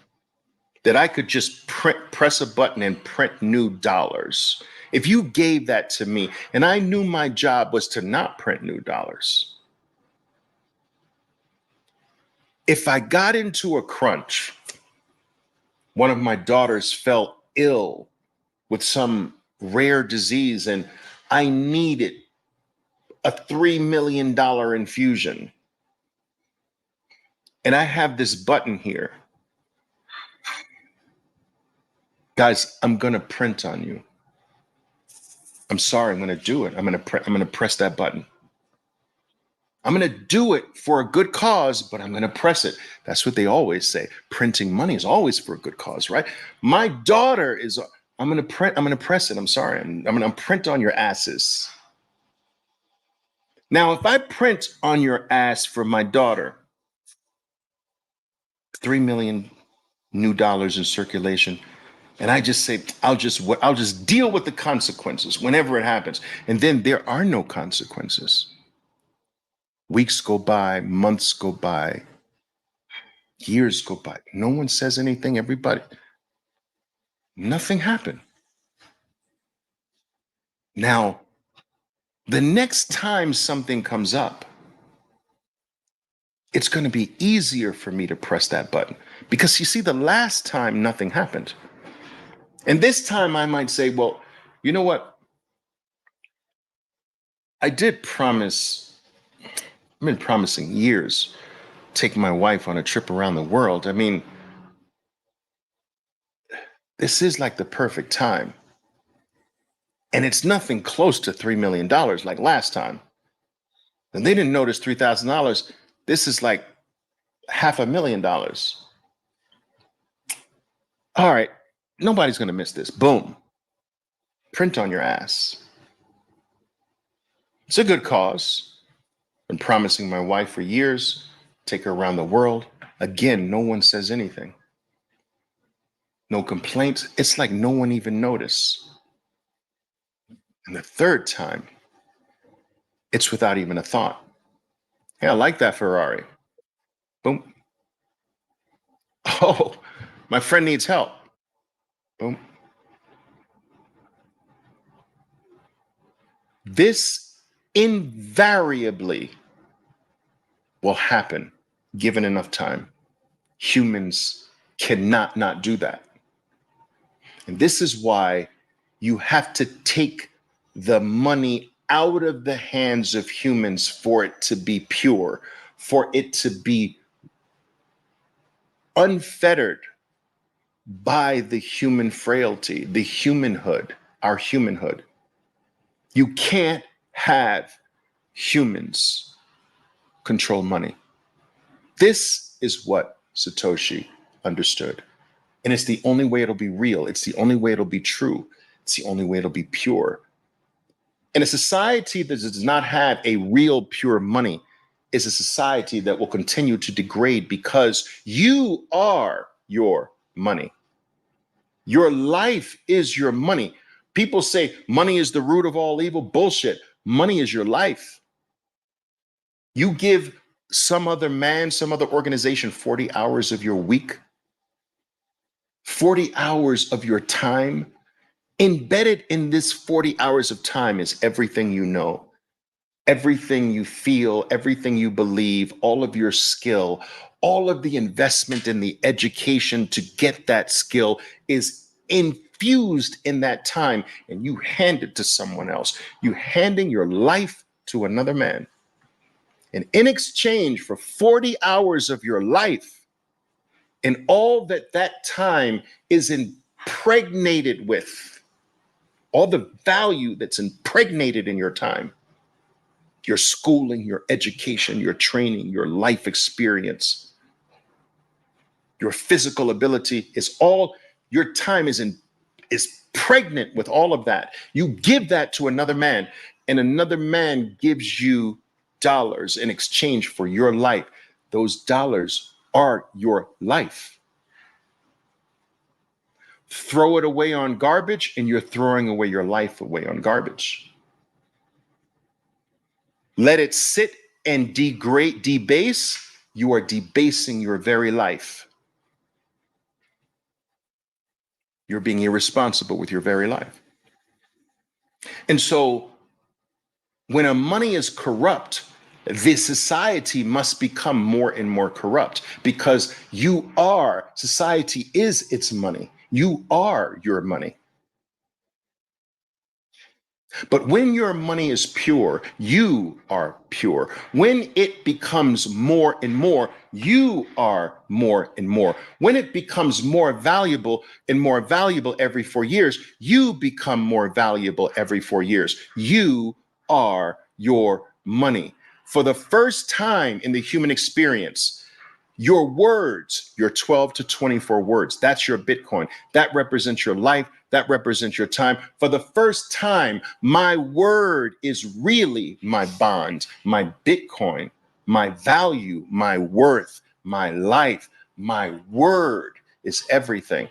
that I could just press a button and print new dollars, if you gave that to me and I knew my job was to not print new dollars, if I got into a crunch, one of my daughters fell ill with some rare disease and I needed a $3 million infusion, and I have this button here, guys, I'm going to print on you. I'm sorry, I'm going to do it. I'm going to press that button. I'm going to do it for a good cause, but I'm going to press it. That's what they always say. Printing money is always for a good cause, right? My daughter is, I'm going to press it. I'm sorry. I'm going to print on your asses. Now, if I print on your ass for my daughter, 3 million new dollars in circulation, and I just say, I'll just deal with the consequences whenever it happens. And then there are no consequences. Weeks go by, months go by, years go by. No one says anything. Everybody, nothing happened. Now, the next time something comes up, it's going to be easier for me to press that button because you see, the last time nothing happened. And this time I might say, well, you know what? I did promise, I've been promising years, take my wife on a trip around the world. I mean, this is like the perfect time. And it's nothing close to $3 million like last time. And they didn't notice $3,000. This is like $500,000. All right, nobody's going to miss this. Boom. Print on your ass. It's a good cause. Been promising my wife for years, take her around the world. Again, no one says anything. No complaints. It's like no one even noticed. And the third time, it's without even a thought. Hey, I like that Ferrari. Boom. Oh, my friend needs help. Boom. This invariably will happen given enough time. Humans cannot not do that. And this is why you have to take the money out of the hands of humans for it to be pure, for it to be unfettered by the human frailty, the humanhood, our humanhood. You can't have humans control money. This is what Satoshi understood. And it's the only way it'll be real. It's the only way it'll be true. It's the only way it'll be pure. And a society that does not have a real pure money is a society that will continue to degrade because you are your money. Your life is your money. People say money is the root of all evil. Bullshit. Money is your life. You give some other man, some other organization 40 hours of your week, 40 hours of your time. Embedded in this 40 hours of time is everything you know, everything you feel, everything you believe, all of your skill, all of the investment in the education to get that skill is infused in that time, and you hand it to someone else. You handing your life to another man. And in exchange for 40 hours of your life and all that that time is impregnated with, all the value that's impregnated in your time, your schooling, your education, your training, your life experience, your physical ability is all, your time is pregnant with all of that. You give that to another man, and another man gives you dollars in exchange for your life. Those dollars are your life. Throw it away on garbage, and you're throwing away your life away on garbage. Let it sit and degrade, debase, you are debasing your very life. You're being irresponsible with your very life. And so when a money is corrupt, this society must become more and more corrupt because society is its money. You are your money. But when your money is pure, you are pure. When it becomes more and more, you are more and more. When it becomes more valuable and more valuable every 4 years, you become more valuable every 4 years. You are your money. For the first time in the human experience, your words, your 12 to 24 words, that's your Bitcoin. That represents your life. That represents your time. For the first time, my word is really my bond, my Bitcoin, my value, my worth, my life. My word is everything.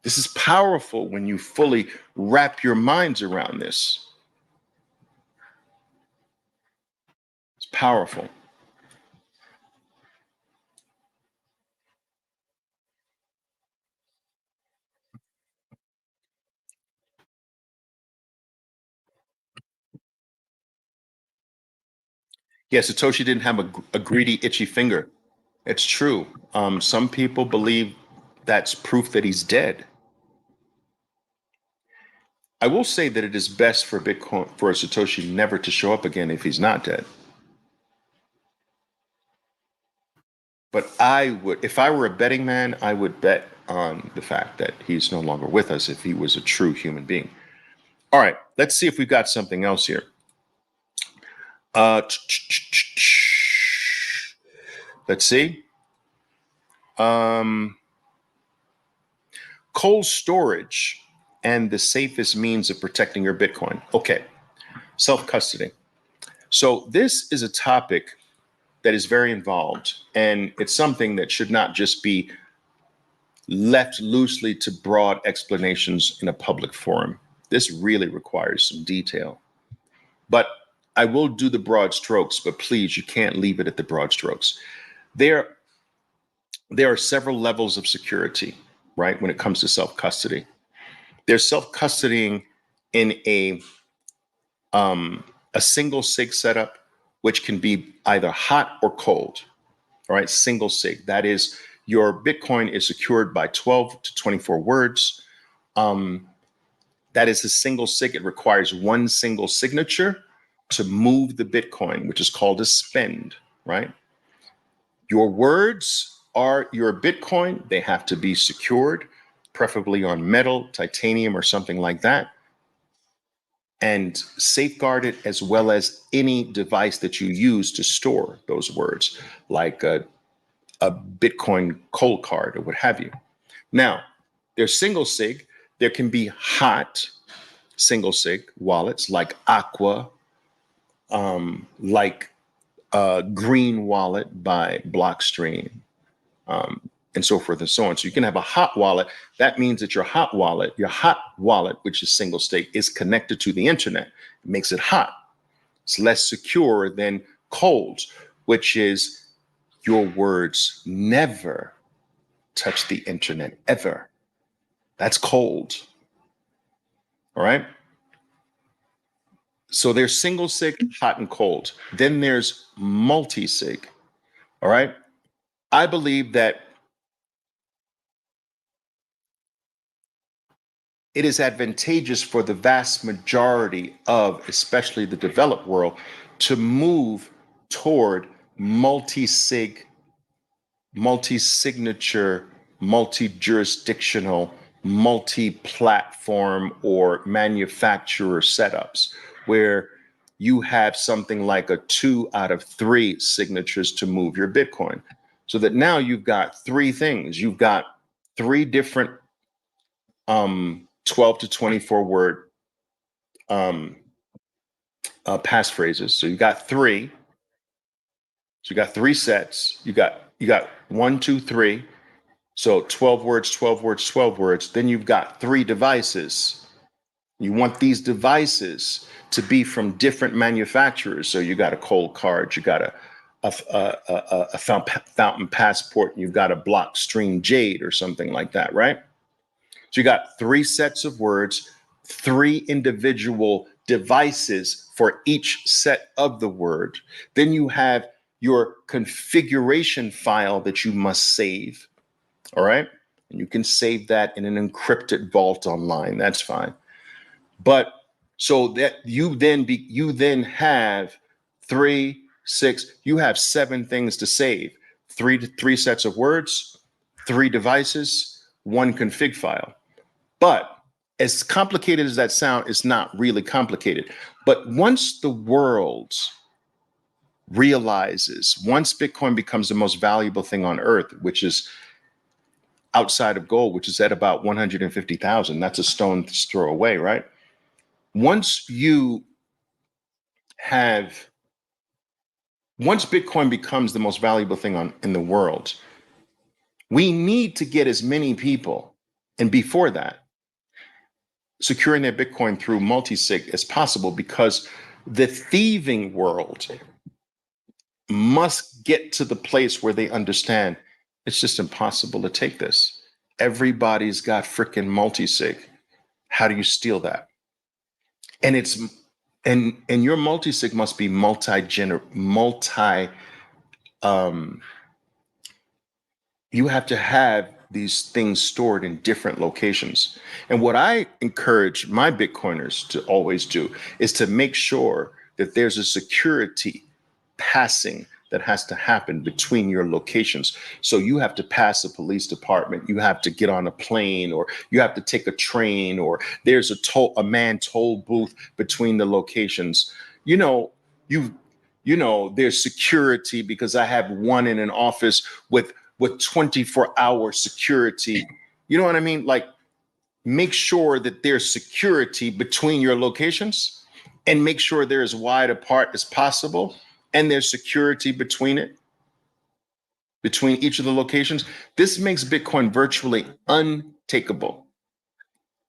This is powerful when you fully wrap your minds around this. It's powerful. Yeah, Satoshi didn't have a greedy, itchy finger. It's true. Some people believe that's proof that he's dead. I will say that it is best for Bitcoin, for a Satoshi never to show up again if he's not dead. But I would, if I were a betting man, I would bet on the fact that he's no longer with us if he was a true human being. All right, let's see if we've got something else here. Let's see. Cold storage and the safest means of protecting your Bitcoin. Okay, self-custody. So this is a topic that is very involved, and it's something that should not just be left loosely to broad explanations in a public forum. This really requires some detail. But I will do the broad strokes, but please, you can't leave it at the broad strokes. There are several levels of security, right, when it comes to self-custody. There's self-custodying in a single sig setup, which can be either hot or cold. All right, single sig. That is, your Bitcoin is secured by 12 to 24 words. That is a single sig. It requires one single signature to move the Bitcoin, which is called a spend, right? Your words are your Bitcoin. They have to be secured, preferably on metal, titanium, or something like that, and safeguarded, as well as any device that you use to store those words, like a Bitcoin cold card or what have you. Now, there's single sig. There can be hot single sig wallets like Aqua, like Green Wallet by Blockstream, and so forth and so on. So you can have a hot wallet. That means that your hot wallet, which is single sig, is connected to the internet. It makes it hot. It's less secure than cold, which is your words never touch the internet ever. That's cold. All right. So there's single sig, hot and cold. Then there's multi-sig. All right. I believe that it is advantageous for the vast majority of, especially the developed world, to move toward multi-sig, multi-signature, multi-jurisdictional, multi-platform or manufacturer setups, where you have something like a 2 out of 3 signatures to move your Bitcoin. So that now you've got 3 things. You've got 3 different 12 to 24 word passphrases. So you got 3. So you got 3 sets. You got 1, 2, 3. So 12 words, 12 words, 12 words. Then you've got 3 devices. You want these devices to be from different manufacturers. So you got a cold card, you got a fountain passport, you've got a Blockstream Jade or something like that, right? So you got 3 sets of words, 3 individual devices for each set of the word. Then you have your configuration file that you must save. All right. And you can save that in an encrypted vault online. That's fine. But so that you then have 3, 6, you have 7 things to save. 3 sets of words, 3 devices, 1 config file. But as complicated as that sounds, it's not really complicated. But once the world realizes, once Bitcoin becomes the most valuable thing on earth, which is outside of gold, which is at about 150,000, that's a stone's throw away, right? Once Bitcoin becomes the most valuable thing in the world, we need to get as many people, and before that, securing their Bitcoin through multi-sig as possible, because the thieving world must get to the place where they understand it's just impossible to take this. Everybody's got freaking multi-sig. How do you steal that? And your multi-sig must be you have to have these things stored in different locations. And what I encourage my Bitcoiners to always do is to make sure that there's a security passing that has to happen between your locations. So you have to pass a police department, you have to get on a plane, or you have to take a train, or there's a man toll booth between the locations. You know, there's security because I have one in an office with 24-hour security. You know what I mean? Like, make sure that there's security between your locations, and make sure they're as wide apart as possible, and there's security between each of the locations. This makes Bitcoin virtually untakeable.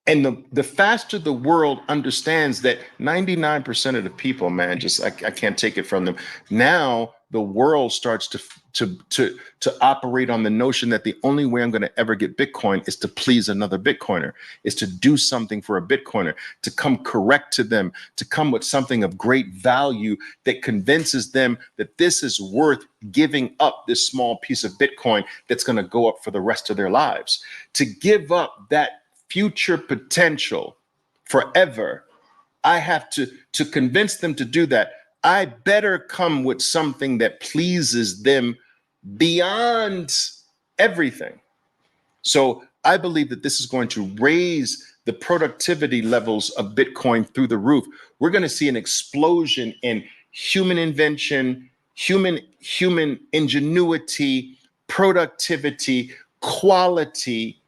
And the faster the world understands that 99% of the people, man, just I can't take it from them. Now the world starts to operate on the notion that the only way I'm going to ever get Bitcoin is to please another Bitcoiner, is to do something for a Bitcoiner, to come correct to them, to come with something of great value that convinces them that this is worth giving up this small piece of Bitcoin that's going to go up for the rest of their lives. To give up that future potential forever, I have to convince them to do that. I better come with something that pleases them beyond everything. So I believe that this is going to raise the productivity levels of Bitcoin through the roof. We're going to see an explosion in human invention, human ingenuity, productivity, quality,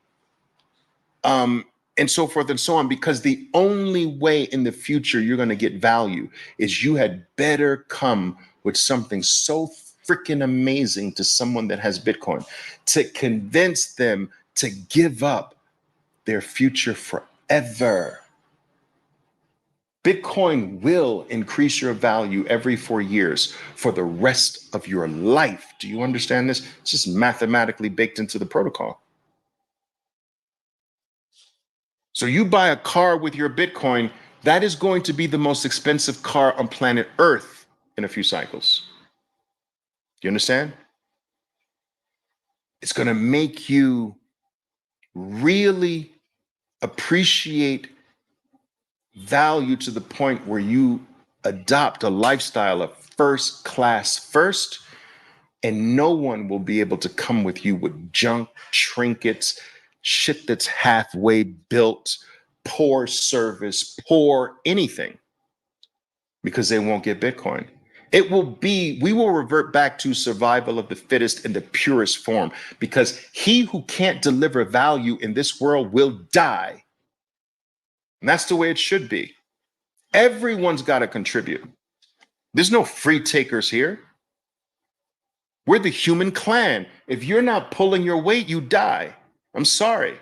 and so forth and so on, because the only way in the future you're going to get value is you had better come with something so freaking amazing to someone that has Bitcoin to convince them to give up their future forever. Bitcoin will increase your value every 4 years for the rest of your life. Do you understand this? It's just mathematically baked into the protocol. So you buy a car with your Bitcoin, that is going to be the most expensive car on planet Earth in a few cycles. Do you understand? It's going to make you really appreciate value to the point where you adopt a lifestyle of first class first, and no one will be able to come with you with junk, trinkets, shit that's halfway built, poor service, poor anything, because they won't get Bitcoin. We will revert back to survival of the fittest in the purest form, because he who can't deliver value in this world will die. And that's the way it should be. Everyone's got to contribute. There's no free takers here. We're the human clan. If you're not pulling your weight, you die. I'm sorry.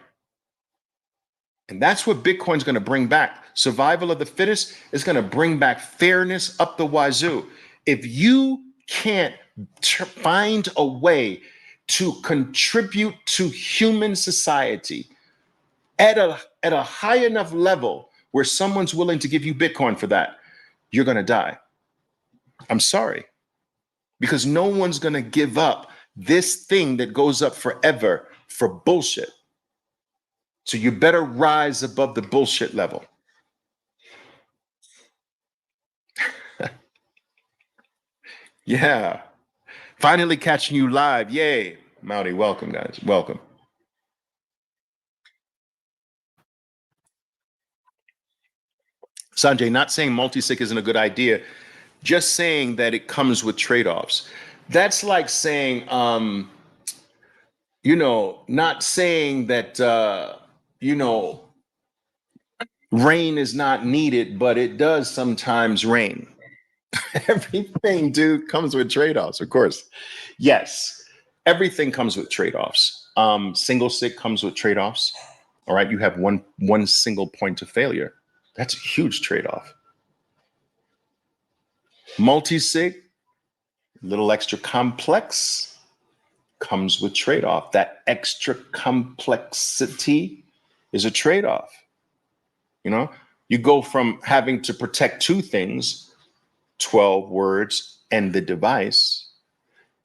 And that's what Bitcoin's going to bring back. Survival of the fittest is going to bring back fairness up the wazoo. If you can't find a way to contribute to human society at a high enough level where someone's willing to give you Bitcoin for that, you're going to die. I'm sorry. Because no one's going to give up this thing that goes up forever for bullshit. So you better rise above the bullshit level. Yeah. Finally catching you live. Yay. Mouty, welcome, guys. Welcome. Sanjay, not saying multi-sig isn't a good idea, just saying that it comes with trade-offs. That's like saying, not saying that, rain is not needed, but it does sometimes rain. Everything, dude, comes with trade-offs, of course. Yes, everything comes with trade-offs. Single sig comes with trade-offs. All right, you have one single point of failure. That's a huge trade-off. Multi-sig, a little extra complex, comes with trade-off. That extra complexity is a trade-off. You go from having to protect two things, 12 words and the device,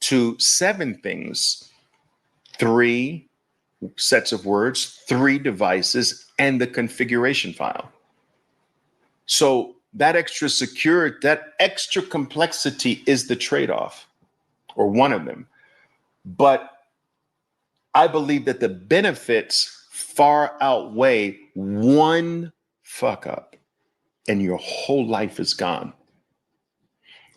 to 7 things, 3, sets of words, 3 devices, and the configuration file. So that extra complexity is the trade-off, or one of them. But I believe that the benefits far outweigh one fuck up and your whole life is gone.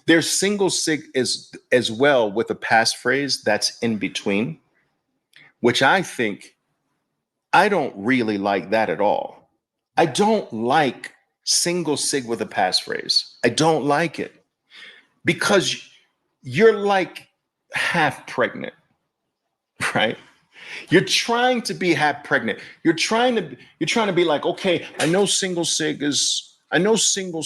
There's single sig as well with a passphrase that's in between, which I don't really like that at all. I don't like single sig with a passphrase. I don't like it because you're like half pregnant, right? You're trying to be half pregnant. You're trying to be like, okay, I know single sig is a single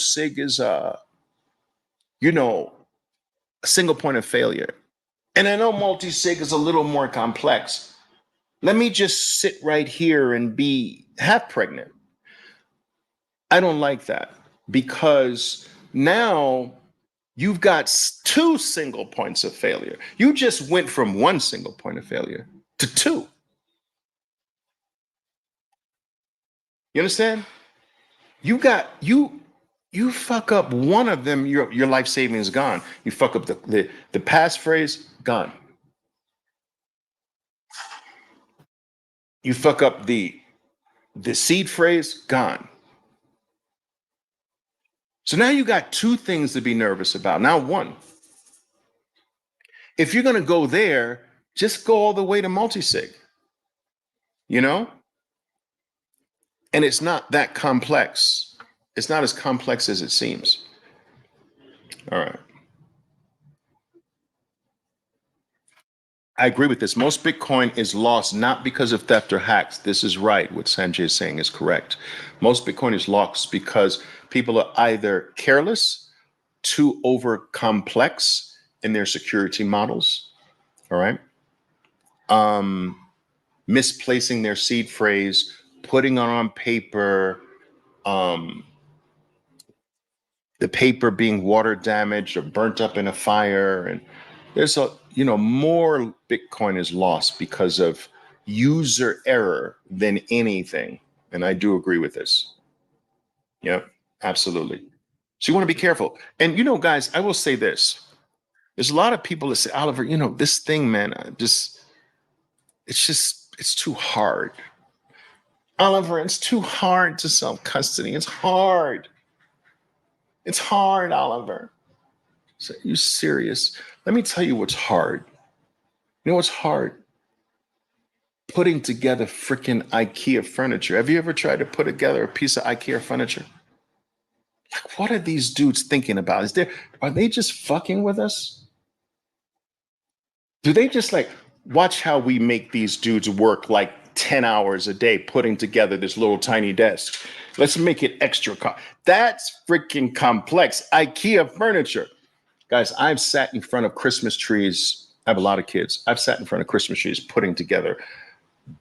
point of failure. And I know multi-sig is a little more complex. Let me just sit right here and be half pregnant. I don't like that because now you've got 2 single points of failure. You just went from 1 single point of failure to 2. You understand? You fuck up one of them, your life savings is gone. You fuck up the passphrase, gone. You fuck up the seed phrase, gone. So now you got 2 things to be nervous about. Now 1. If you're going to go there, just go all the way to multisig. You know? And it's not that complex. It's not as complex as it seems. All right. I agree with this. Most Bitcoin is lost not because of theft or hacks. This is right. What Sanjay is saying is correct. Most Bitcoin is lost because people are either careless, too over complex in their security models. All right. Misplacing their seed phrase, putting it on paper, the paper being water damaged or burnt up in a fire. And there's more Bitcoin is lost because of user error than anything. And I do agree with this. Yep, absolutely. So you want to be careful. And, guys, I will say this. There's a lot of people that say, Oliver, this thing, man, it's too hard. Oliver, it's too hard to self-custody. It's hard. It's hard, Oliver. So are you serious? Let me tell you what's hard. You know what's hard? Putting together freaking IKEA furniture. Have you ever tried to put together a piece of IKEA furniture? Like, what are these dudes thinking about? Are they just fucking with us? Do they just watch how we make these dudes work 10 hours a day putting together this little tiny desk? Let's make it extra. That's freaking complex. IKEA furniture. Guys, I've sat in front of Christmas trees. I have a lot of kids. I've sat in front of Christmas trees putting together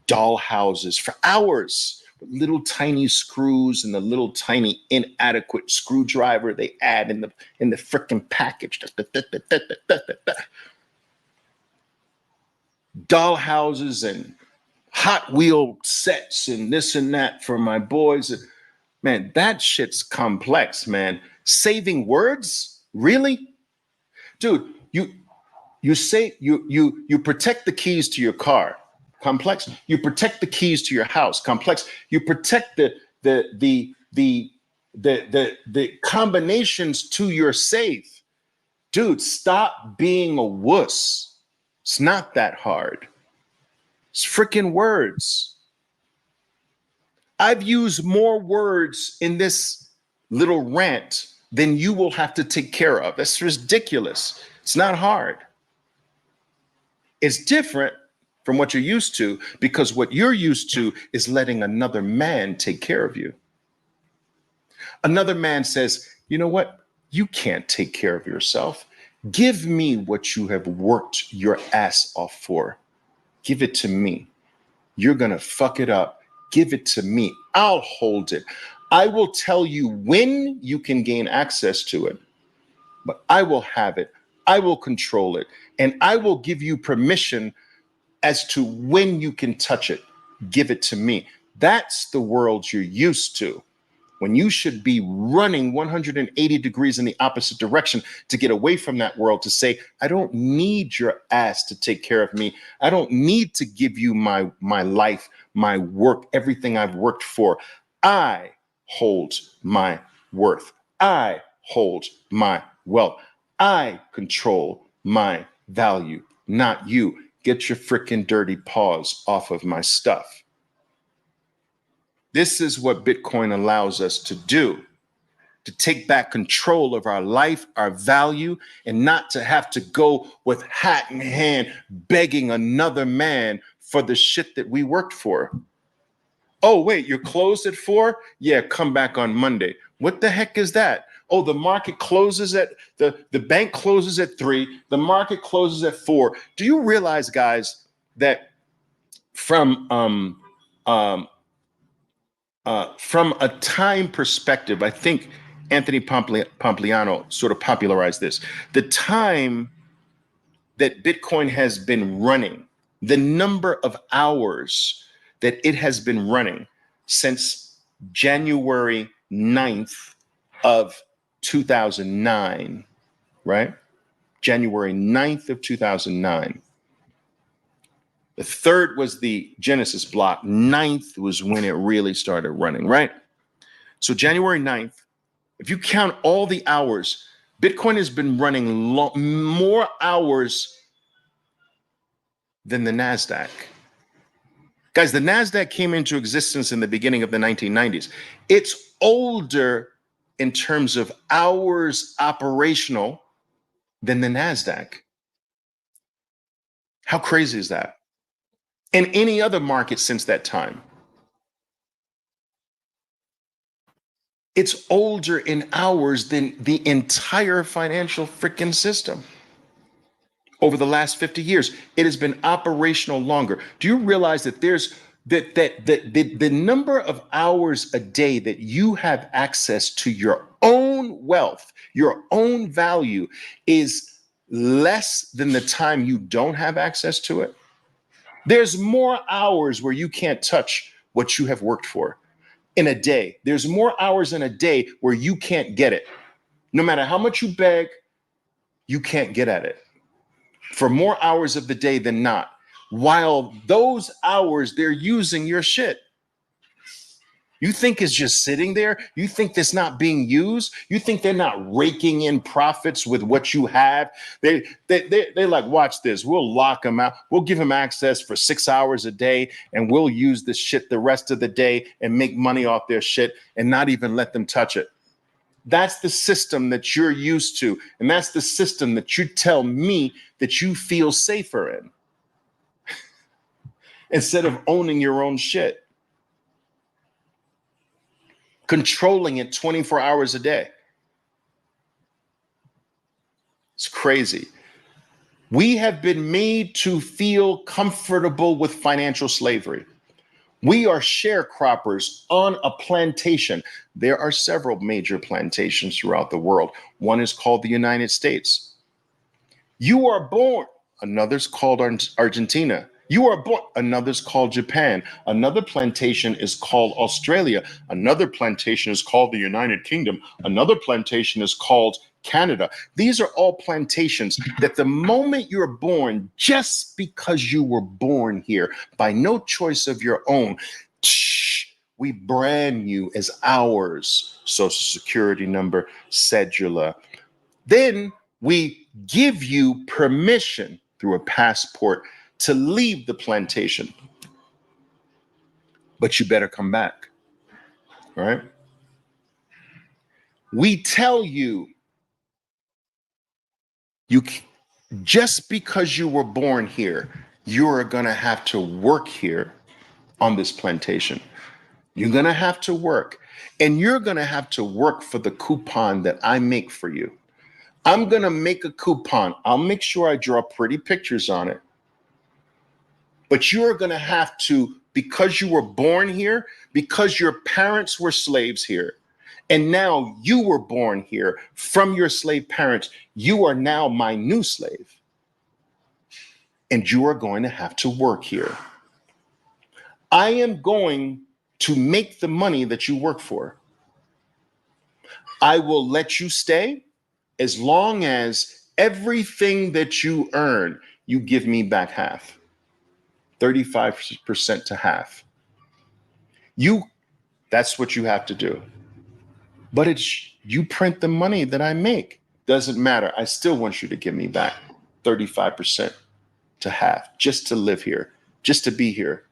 doll houses for hours with little tiny screws and the little tiny inadequate screwdriver they add in the freaking package. Doll houses and Hot Wheel sets and this and that for my boys. Man, that shit's complex, man. Saving words? Really? Dude, you say you protect the keys to your car. Complex. You protect the keys to your house. Complex. You protect the combinations to your safe. Dude, stop being a wuss. It's not that hard. It's freaking words. I've used more words in this little rant than you will have to take care of. That's ridiculous. It's not hard. It's different from what you're used to because what you're used to is letting another man take care of you. Another man says, you know what? You can't take care of yourself. Give me what you have worked your ass off for. Give it to me. You're going to fuck it up. Give it to me. I'll hold it. I will tell you when you can gain access to it, but I will have it. I will control it. And I will give you permission as to when you can touch it. give it to me. That's the world you're used to, when you should be running 180 degrees in the opposite direction to get away from that world, to say, I don't need your ass to take care of me. I don't need to give you my life, my work, everything I've worked for. I hold my worth. I hold my wealth. I control my value, not you. Get your freaking dirty paws off of my stuff. This is what Bitcoin allows us to do, to take back control of our life, our value, and not to have to go with hat in hand begging another man for the shit that we worked for. Oh, wait, you're closed at 4? Yeah, come back on Monday. What the heck is that? Oh, the market closes at, the bank closes at 3, the market closes at 4. Do you realize, guys, that from a time perspective, I think Anthony Pompliano sort of popularized this. The time that Bitcoin has been running, the number of hours that it has been running since January 9th of 2009, right? January 9th of 2009. The 3rd was the Genesis block. 9th was when it really started running, right? So January 9th, if you count all the hours, Bitcoin has been running more hours than the NASDAQ. Guys, the NASDAQ came into existence in the beginning of the 1990s. It's older in terms of hours operational than the NASDAQ. How crazy is that? And any other market since that time. It's older in hours than the entire financial freaking system. Over the last 50 years, it has been operational longer. Do you realize that there's the number of hours a day that you have access to your own wealth, your own value, is less than the time you don't have access to it? There's more hours where you can't touch what you have worked for in a day. There's more hours in a day where you can't get it. No matter how much you beg, you can't get at it for more hours of the day than not. While those hours, they're using your shit. You think it's just sitting there? You think it's not being used? You think they're not raking in profits with what you have? They're like, watch this. We'll lock them out. We'll give them access for 6 hours a day, and we'll use this shit the rest of the day and make money off their shit and not even let them touch it. That's the system that you're used to. And that's the system that you tell me that you feel safer in instead of owning your own shit. Controlling it 24 hours a day. It's crazy. We have been made to feel comfortable with financial slavery. We are sharecroppers on a plantation. There are several major plantations throughout the world. One is called the United States. You are born. Another's called Argentina. You are born. Another's called Japan. Another plantation is called Australia. Another plantation is called the United Kingdom. Another plantation is called Canada. These are all plantations that the moment you're born, just because you were born here by no choice of your own, we brand you as ours. Social Security number, cedula. Then we give you permission through a passport to leave the plantation. But you better come back, all right? We tell you, just because you were born here, you are going to have to work here on this plantation. You're going to have to work, and you're going to have to work for the coupon that I make for you. I'm going to make a coupon. I'll make sure I draw pretty pictures on it. But you're going to have to, because you were born here, because your parents were slaves here, and now you were born here from your slave parents, you are now my new slave. And you are going to have to work here. I am going to make the money that you work for. I will let you stay as long as everything that you earn, you give me back half, 35% to half. That's what you have to do. But you print the money that I make. Doesn't matter. I still want you to give me back 35% to half just to live here, just to be here.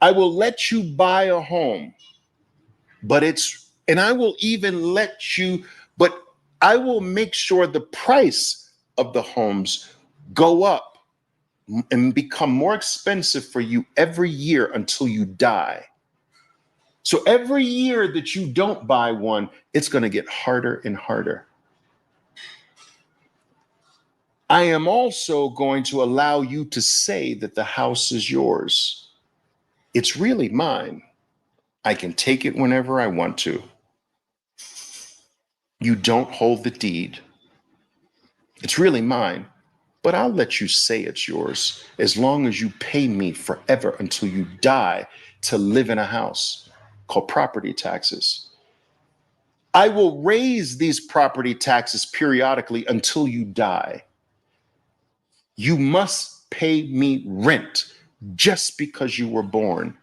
I will let you buy a home, and I will even but I will make sure the price of the homes go up and become more expensive for you every year until you die. So every year that you don't buy one, it's going to get harder and harder. I am also going to allow you to say that the house is yours. It's really mine. I can take it whenever I want to. You don't hold the deed. It's really mine, but I'll let you say it's yours as long as you pay me forever until you die to live in a house called property taxes. I will raise these property taxes periodically until you die. You must pay me rent just because you were born.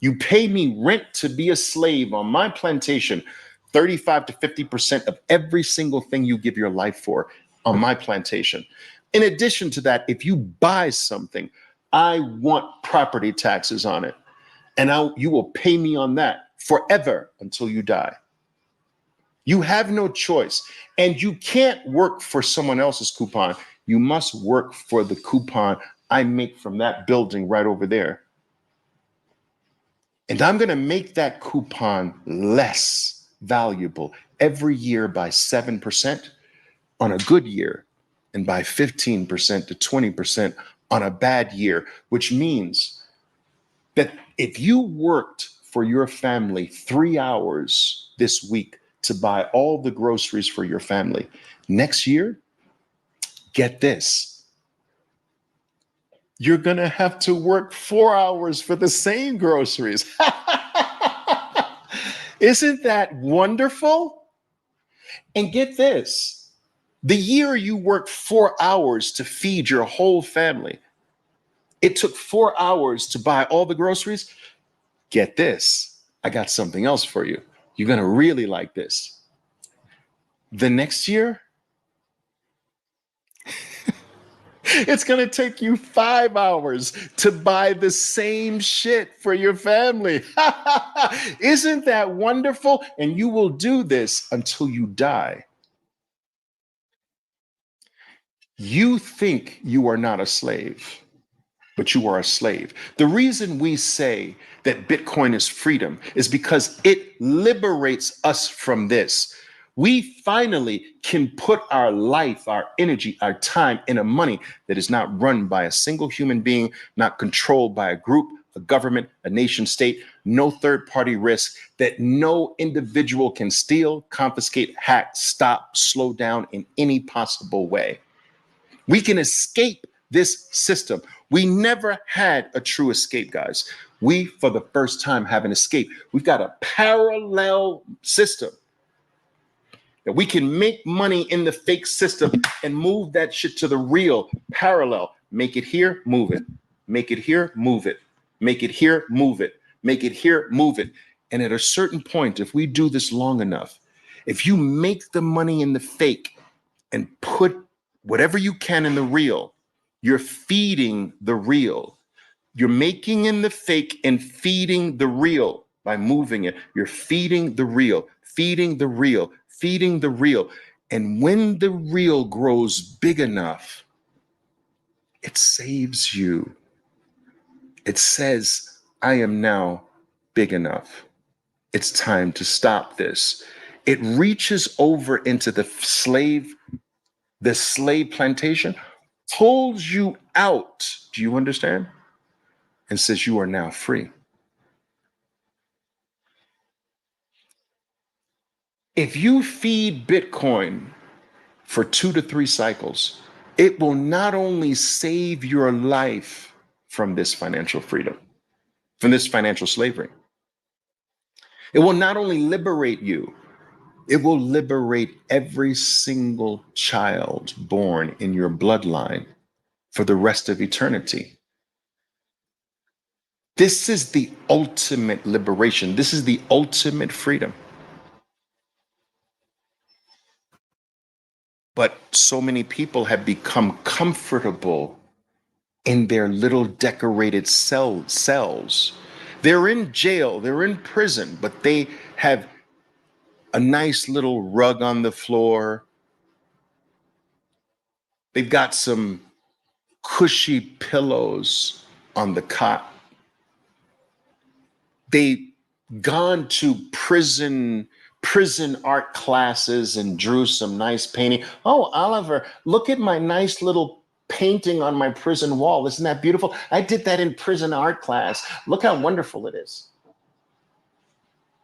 You pay me rent to be a slave on my plantation, 35 to 50% of every single thing you give your life for on my plantation. In addition to that, if you buy something, I want property taxes on it. And you will pay me on that forever until you die. You have no choice. And you can't work for someone else's coupon. You must work for the coupon I make from that building right over there. And I'm going to make that coupon less valuable every year by 7% on a good year and by 15% to 20% on a bad year, which means that if you worked for your family 3 hours this week to buy all the groceries for your family, next year, get this, you're going to have to work 4 hours for the same groceries. Isn't that wonderful? And get this, the year you worked 4 hours to feed your whole family, it took 4 hours to buy all the groceries. Get this, I got something else for you. You're going to really like this. The next year, it's going to take you 5 hours to buy the same shit for your family. Isn't that wonderful? And you will do this until you die. You think you are not a slave, but you are a slave. The reason we say that Bitcoin is freedom is because it liberates us from this. We finally can put our life, our energy, our time in a money that is not run by a single human being, not controlled by a group, a government, a nation state, no third party risk, that no individual can steal, confiscate, hack, stop, slow down in any possible way. We can escape this system. We never had a true escape, guys. We, for the first time, have an escape. We've got a parallel system that we can make money in the fake system and move that shit to the real parallel. Make it here, move it. Make it here, move it. Make it here, move it. Make it here, move it. And at a certain point, if we do this long enough, if you make the money in the fake and put whatever you can in the real, you're feeding the real. You're making in the fake and feeding the real by moving it. You're feeding the real, feeding the real, feeding the real. And when the real grows big enough, it saves you. It says, I am now big enough. It's time to stop this. It reaches over into the slave plantation, pulls you out. Do you understand? And says, you are now free. If you feed Bitcoin for 2 to 3 cycles, it will not only save your life, from this financial freedom, from this financial slavery. It will not only liberate you, it will liberate every single child born in your bloodline for the rest of eternity. This is the ultimate liberation. This is the ultimate freedom. But so many people have become comfortable in their little decorated cells. They're in jail, they're in prison, but they have a nice little rug on the floor. They've got some cushy pillows on the cot. They've gone to prison art classes and drew some nice painting. Oh, Oliver, look at my nice little painting on my prison wall. Isn't that beautiful? I did that in prison art class. Look how wonderful it is.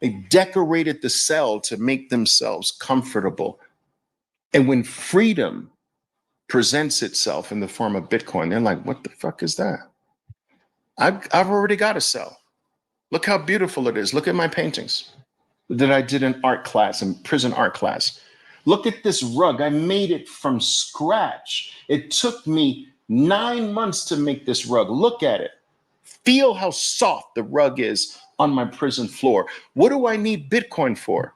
They decorated the cell to make themselves comfortable. And when freedom presents itself in the form of Bitcoin, they're like, what the fuck is that? I've already got a cell. Look how beautiful it is. Look at my paintings that I did in art class, in prison art class. Look at this rug. I made it from scratch. It took me 9 months to make this rug. Look at it. Feel how soft the rug is on my prison floor. What do I need Bitcoin for?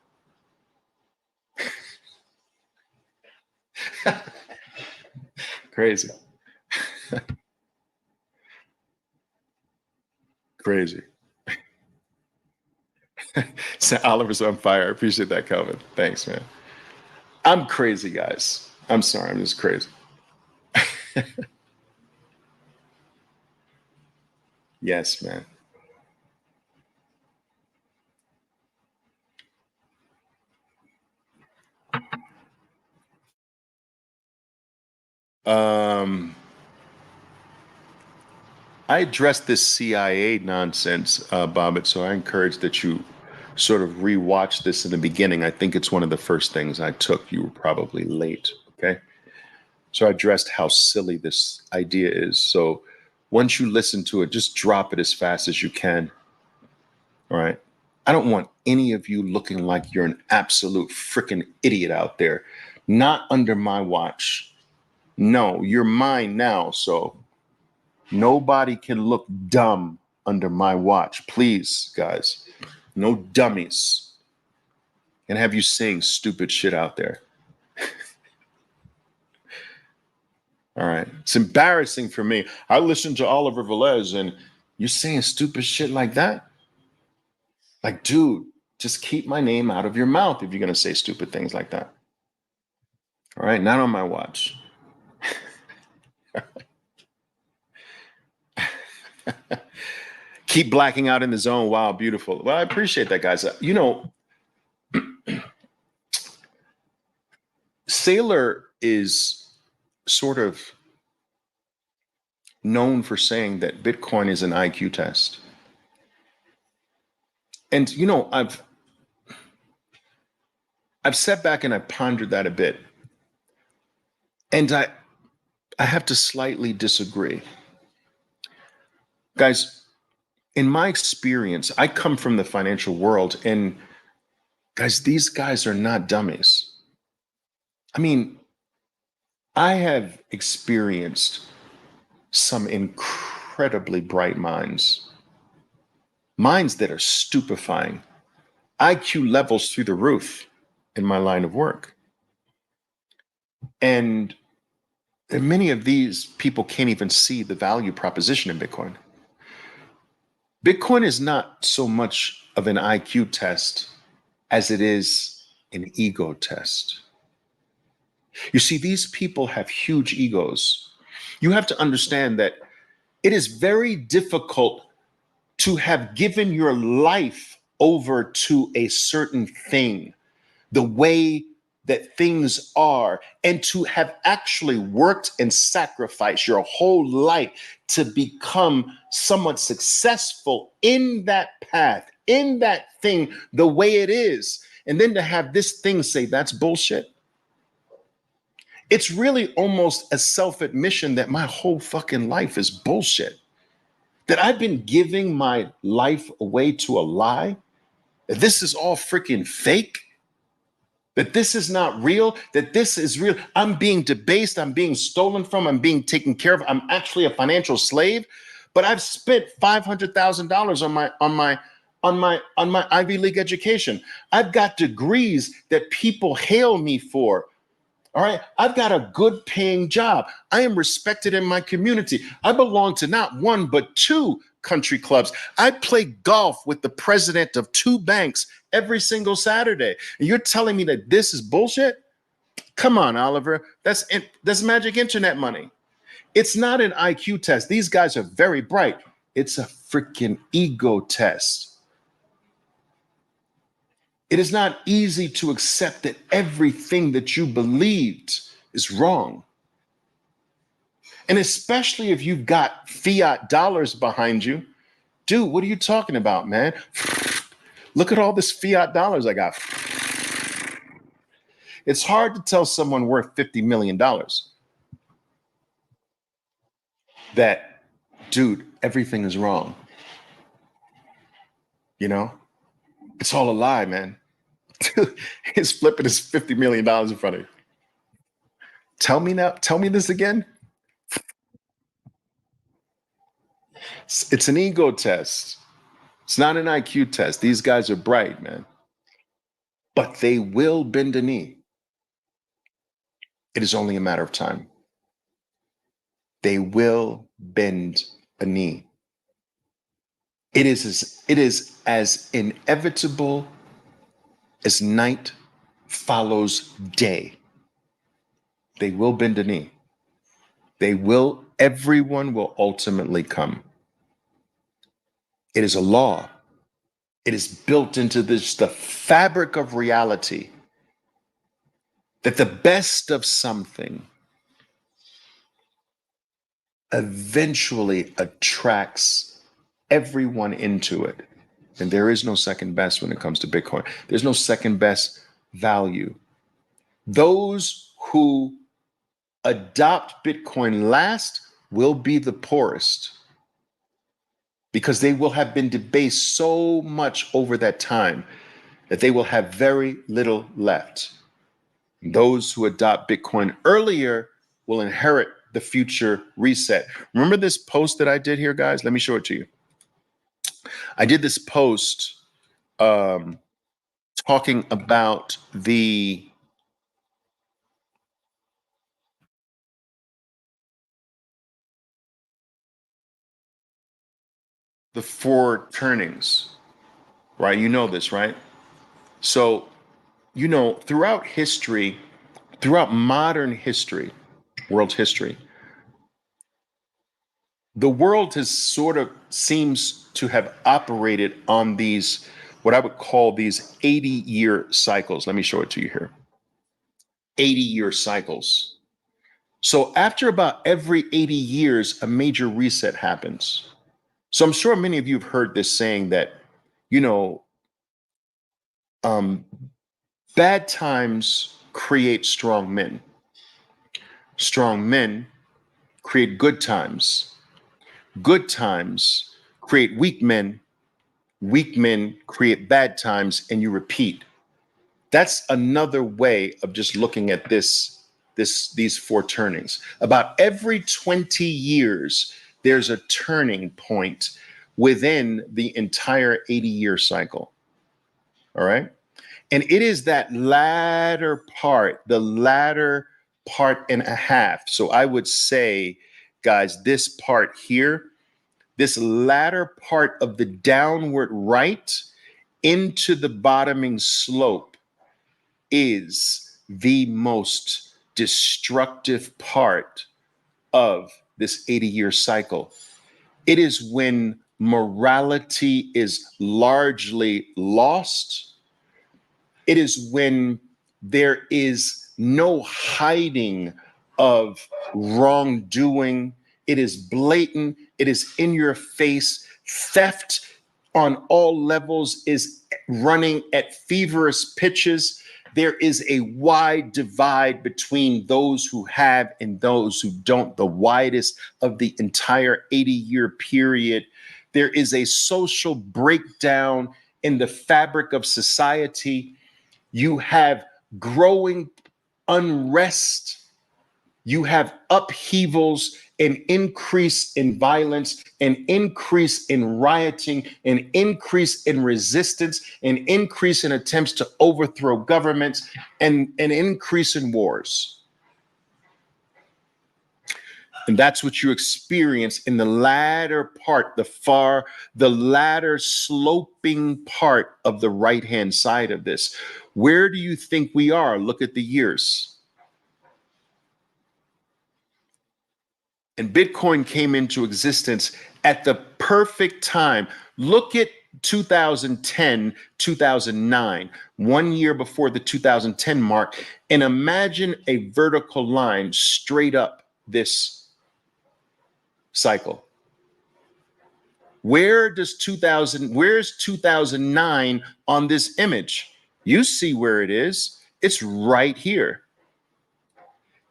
Crazy. Crazy. So Oliver's on fire. I appreciate that, Calvin. Thanks, man. I'm crazy, guys. I'm sorry. I'm just crazy. Yes, man. I addressed this CIA nonsense, Bobbitt, so I encourage that you sort of rewatch this in the beginning. I think it's one of the first things I took. You were probably late, okay? So I addressed how silly this idea is. So once you listen to it, just drop it as fast as you can, all right? I don't want any of you looking like you're an absolute freaking idiot out there. Not under my watch. No, you're mine now, so nobody can look dumb under my watch. Please, guys, no dummies. And have you saying stupid shit out there. All right. It's embarrassing for me. I listened to Oliver Velez and you're saying stupid shit like that? Like, dude, just keep my name out of your mouth if you're going to say stupid things like that. All right. Not on my watch. Keep blacking out in the zone. Wow, beautiful. Well, I appreciate that, guys. You know, Saylor is sort of known for saying that Bitcoin is an IQ test. And, you know, I've sat back and I pondered that a bit. And I have to slightly disagree. Guys, in my experience, I come from the financial world, and guys, these guys are not dummies. I mean, I have experienced some incredibly bright minds that are stupefying, IQ levels through the roof in my line of work. And many of these people can't even see the value proposition in Bitcoin. Bitcoin is not so much of an IQ test as it is an ego test. You see, these people have huge egos. You have to understand that it is very difficult to have given your life over to a certain thing, the way that things are, and to have actually worked and sacrificed your whole life to become somewhat successful in that path, in that thing, the way it is, and then to have this thing say that's bullshit. It's really almost a self-admission that my whole fucking life is bullshit. That I've been giving my life away to a lie? That this is all freaking fake? That this is not real? That this is real? I'm being debased, I'm being stolen from, I'm being taken care of, I'm actually a financial slave, but I've spent $500,000 on my Ivy League education. I've got degrees that people hail me for. All right. I've got a good paying job. I am respected in my community. I belong to not one, but two country clubs. I play golf with the president of two banks every single Saturday. And you're telling me that this is bullshit? Come on, Oliver. That's magic internet money. It's not an IQ test. These guys are very bright. It's a freaking ego test. It is not easy to accept that everything that you believed is wrong. And especially if you've got fiat dollars behind you. Dude, what are you talking about, man? Look at all this fiat dollars I got. It's hard to tell someone worth $50 million that, dude, everything is wrong. You know? It's all a lie, man. He's flipping his $50 million in front of you. Tell me this again. It's an ego test. It's not an IQ test. These guys are bright, man. But they will bend a knee. It is only a matter of time. They will bend a knee. It is as inevitable as night follows day. They will bend a knee. Everyone will ultimately come. It is a law. It is built into the fabric of reality that the best of something eventually attracts everyone into it. And there is no second best when it comes to Bitcoin. There's no second best value. Those who adopt Bitcoin last will be the poorest because they will have been debased so much over that time that they will have very little left. Those who adopt Bitcoin earlier will inherit the future reset. Remember this post that I did here, guys? Let me show it to you. I did this post talking about the four turnings, right? You know this, right? So, throughout history, throughout modern history, world history, the world has sort of seems to have operated on these, what I would call these 80-year cycles. Let me show it to you here. 80-year cycles. So after about every 80 years, a major reset happens. So I'm sure many of you have heard this saying that, bad times create strong men. Strong men create good times. Good times create weak men. Weak men create bad times, and you repeat. That's another way of just looking at these four turnings. About every 20 years, there's a turning point within the entire 80-year cycle. All right. And it is that latter part, the latter part and a half. So I would say, guys, this part here, this latter part of the downward right into the bottoming slope is the most destructive part of this 80-year cycle. It is when morality is largely lost. It is when there is no hiding of wrongdoing. It is blatant. It is in your face. Theft on all levels is running at feverish pitches. there is a wide divide between those who have and those who don't, the widest of the entire 80-year period. There is a social breakdown in the fabric of society. You have growing unrest. You have upheavals, an increase in violence, an increase in rioting, an increase in resistance, an increase in attempts to overthrow governments, and an increase in wars. And that's what you experience in the latter part, the latter sloping part of the right-hand side of this. Where do you think we are? Look at the years. And Bitcoin came into existence at the perfect time. Look at 2010, 2009, 1 year before the 2010 mark, and imagine a vertical line straight up this cycle. Where's 2009 on this image? You see where it is. It's right here.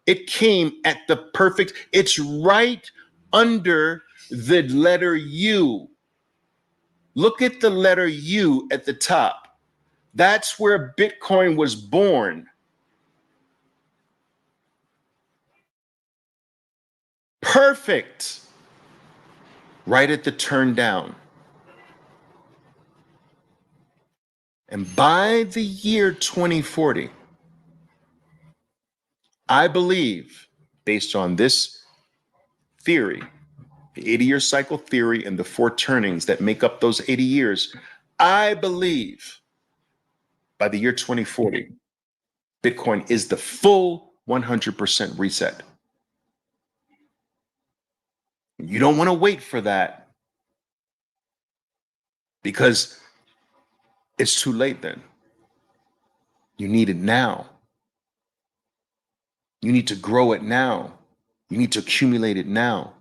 It came at the perfect, it's right under the letter U. Look at the letter U at the top. That's where Bitcoin was born. Perfect. Right at the turn down. And by the year 2040, I believe, based on this theory, the 80-year cycle theory and the 4 turnings that make up those 80 years, I believe by the year 2040, Bitcoin is the full 100% reset. You don't want to wait for that because it's too late then. You need it now. You need to grow it now. You need to accumulate it now.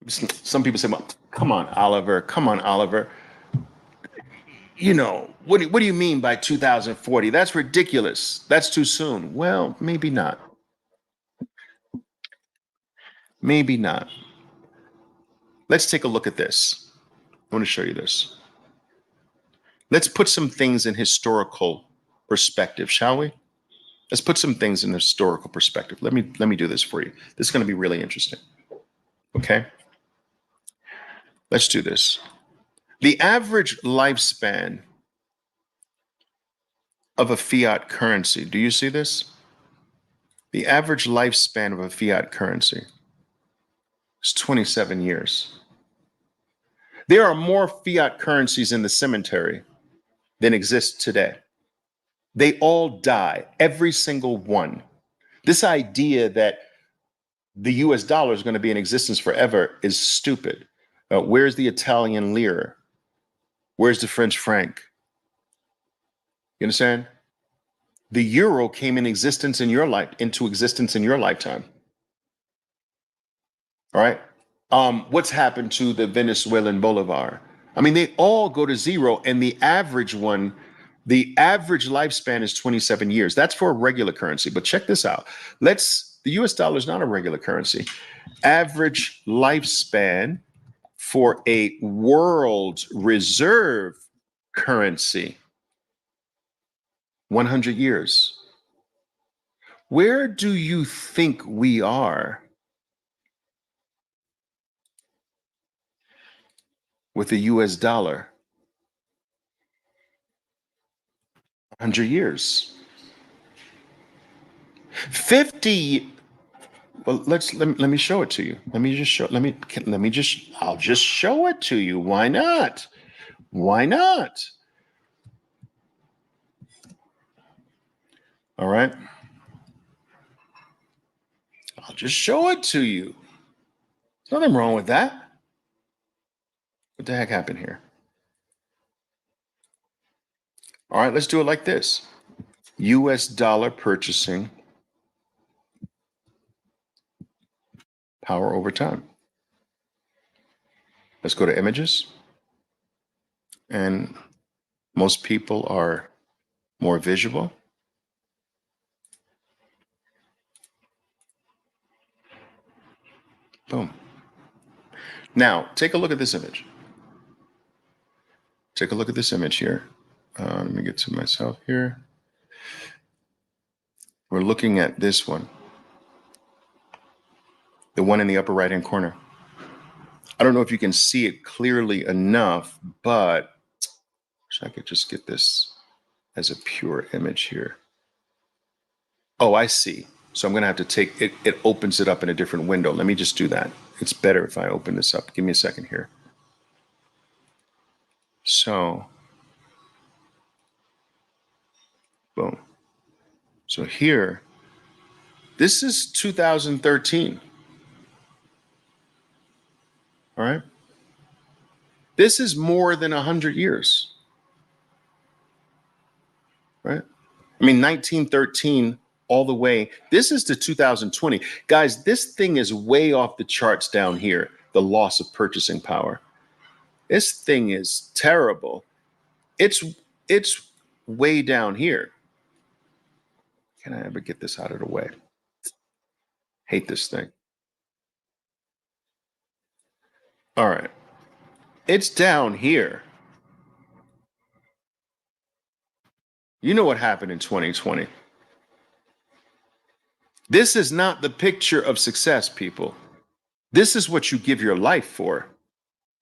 Some people say, well, come on, Oliver. Come on, Oliver. You know, what do you mean by 2040? That's ridiculous. That's too soon. Well, maybe not. Maybe not. Let's take a look at this. I want to show you this. Let's put some things in historical perspective, shall we? Let's put some things in historical perspective. Let me do this for you. This is going to be really interesting. Okay? Let's do this. The average lifespan of a fiat currency, do you see this? The average lifespan of a fiat currency is 27 years. There are more fiat currencies in the cemetery than exist today. They all die, every single one. This idea that the US dollar is going to be in existence forever is stupid. Where's the Italian lira? Where's the French franc? You understand? The euro came into existence in your lifetime. All right. What's happened to the Venezuelan bolivar? I mean, they all go to zero, and the average lifespan is 27 years. That's for a regular currency. But check this out. The US dollar is not a regular currency. Average lifespan for a world reserve currency, 100 years. Where do you think we are with the US dollar? 100 years. 50. Well, let me show it to you. I'll just show it to you. Why not? Why not? All right. I'll just show it to you. There's nothing wrong with that. What the heck happened here? All right, let's do it like this. US dollar purchasing power over time. Let's go to images. And Most people are more visual. Boom. Now, take a look at this image. Take a look at this image here. Let me get to myself here. We're looking at this one, the one in the upper right-hand corner. I don't know if you can see it clearly enough, but I could just get this as a pure image here. Oh, I see. So I'm going to have to take it. It opens it up in a different window. Let me just do that. It's better if I open this up. Give me a second here. So, boom. So here, this is 2013. All right. This is more than 100 years. Right. I mean, 1913 all the way. This is to 2020. Guys, this thing is way off the charts down here. The loss of purchasing power. This thing is terrible. It's way down here. Can I ever get this out of the way? Hate this thing. All right. It's down here. You know what happened in 2020. This is not the picture of success, people. This is what you give your life for.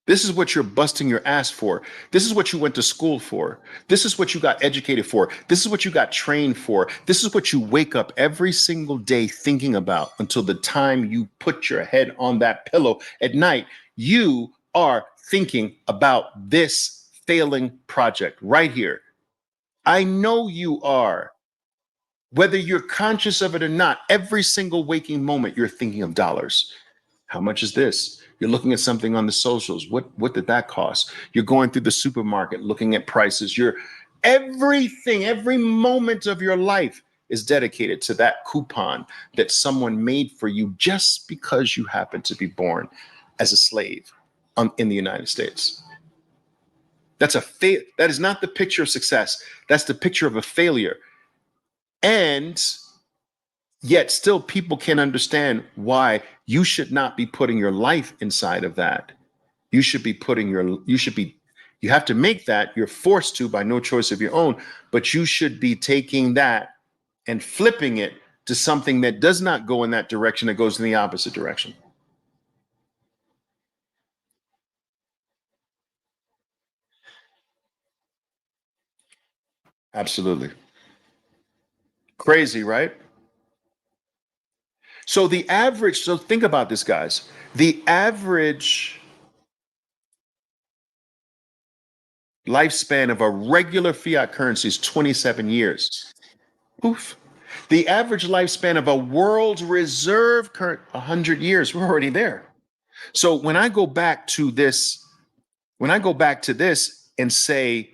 This is what you're busting your ass for. This is what you went to school for. This is what you got educated for. This is what you got trained for. This is what you wake up every single day thinking about until the time you put your head on that pillow at night. You are thinking about this failing project right here. I know you are. Whether you're conscious of it or not, every single waking moment, you're thinking of dollars. How much is this? You're looking at something on the socials. What did that cost? You're going through the supermarket, looking at prices. Every moment of your life is dedicated to that coupon that someone made for you just because you happen to be born as a slave in the United States. That is not the picture of success. That's the picture of a failure. And yet still people can't understand why you should not be putting your life inside of that. You have to make that, you're forced to by no choice of your own, but you should be taking that and flipping it to something that does not go in that direction, that goes in the opposite direction. Absolutely. Crazy, right? So think about this, guys. The average lifespan of a regular fiat currency is 27 years. Oof. The average lifespan of a world reserve currency, 100 years. We're already there. So when I go back to this and say,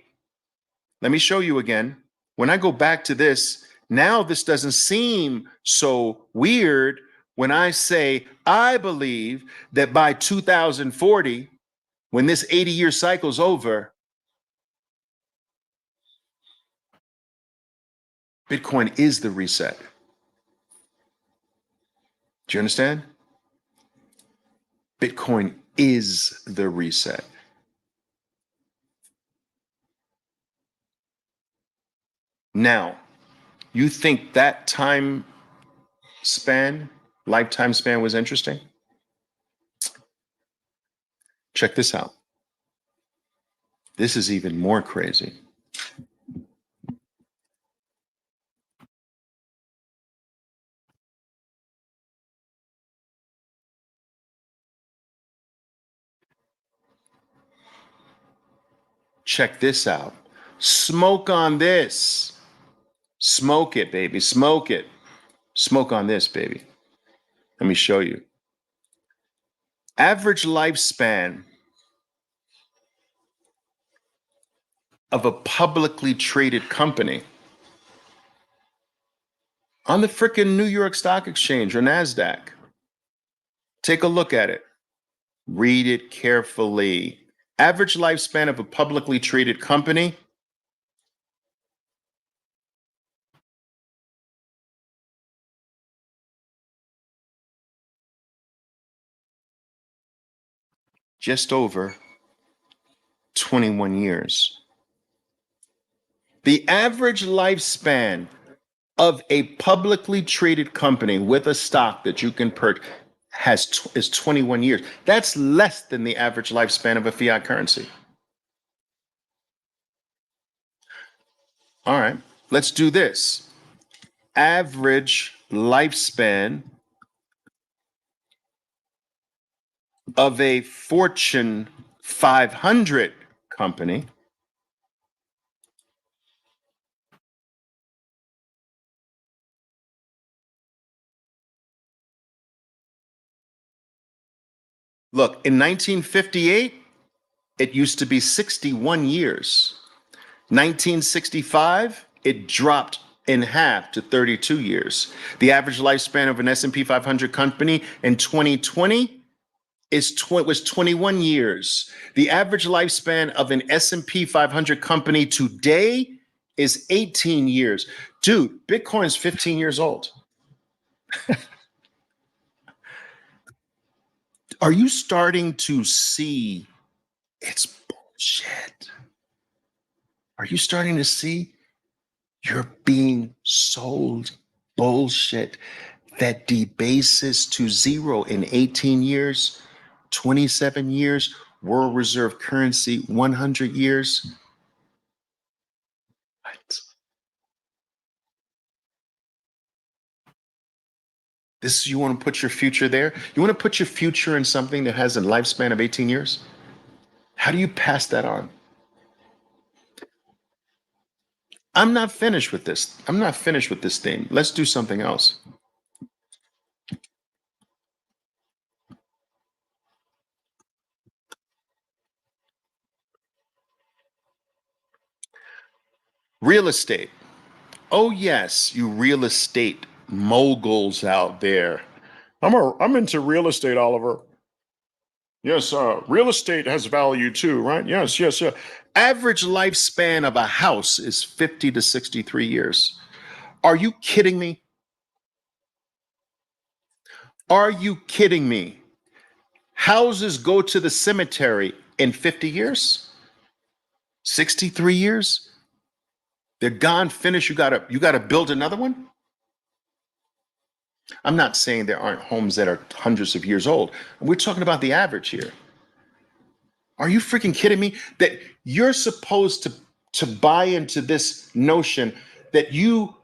let me show you again. When I go back to this, now this doesn't seem so weird when I say, I believe that by 2040, when this 80-year cycle is over, Bitcoin is the reset. Do you understand? Bitcoin is the reset. Now, you think that lifetime span was interesting? Check this out. This is even more crazy. Check this out. Smoke on this. Smoke it, baby. Smoke it. Smoke on this, baby. Let me show you. Average lifespan of a publicly traded company on the frickin' New York Stock Exchange or NASDAQ. Take a look at it. Read it carefully. Average lifespan of a publicly traded company just over 21 years. The average lifespan of a publicly traded company with a stock that you can purchase is 21 years. That's less than the average lifespan of a fiat currency. All right, let's do this. Average lifespan of a Fortune 500 company Look, in 1958, it used to be 61 years. 1965, it dropped in half to 32 years. The average lifespan of an S&P 500 company in 2020 was 21 years. The average lifespan of an S&P 500 company today is 18 years. Dude, Bitcoin's 15 years old. Are you starting to see it's bullshit? Are you starting to see you're being sold bullshit that debases to zero in 18 years, 27 years, world reserve currency, 100 years? What? This, you want to put your future there? You want to put your future in something that has a lifespan of 18 years? How do you pass that on? I'm not finished with this. I'm not finished with this theme. Let's do something else. Real estate. Oh yes, you real estate moguls out there. I'm into real estate, Oliver. Yes, real estate has value too, right? Yes, yes, yeah. Average lifespan of a house is 50 to 63 years. Are you kidding me? Are you kidding me? Houses go to the cemetery in 50 years? 63 years? They're gone, finished. You gotta build another one? I'm not saying there aren't homes that are hundreds of years old. We're talking about the average here. Are you freaking kidding me? That you're supposed to buy into this notion that you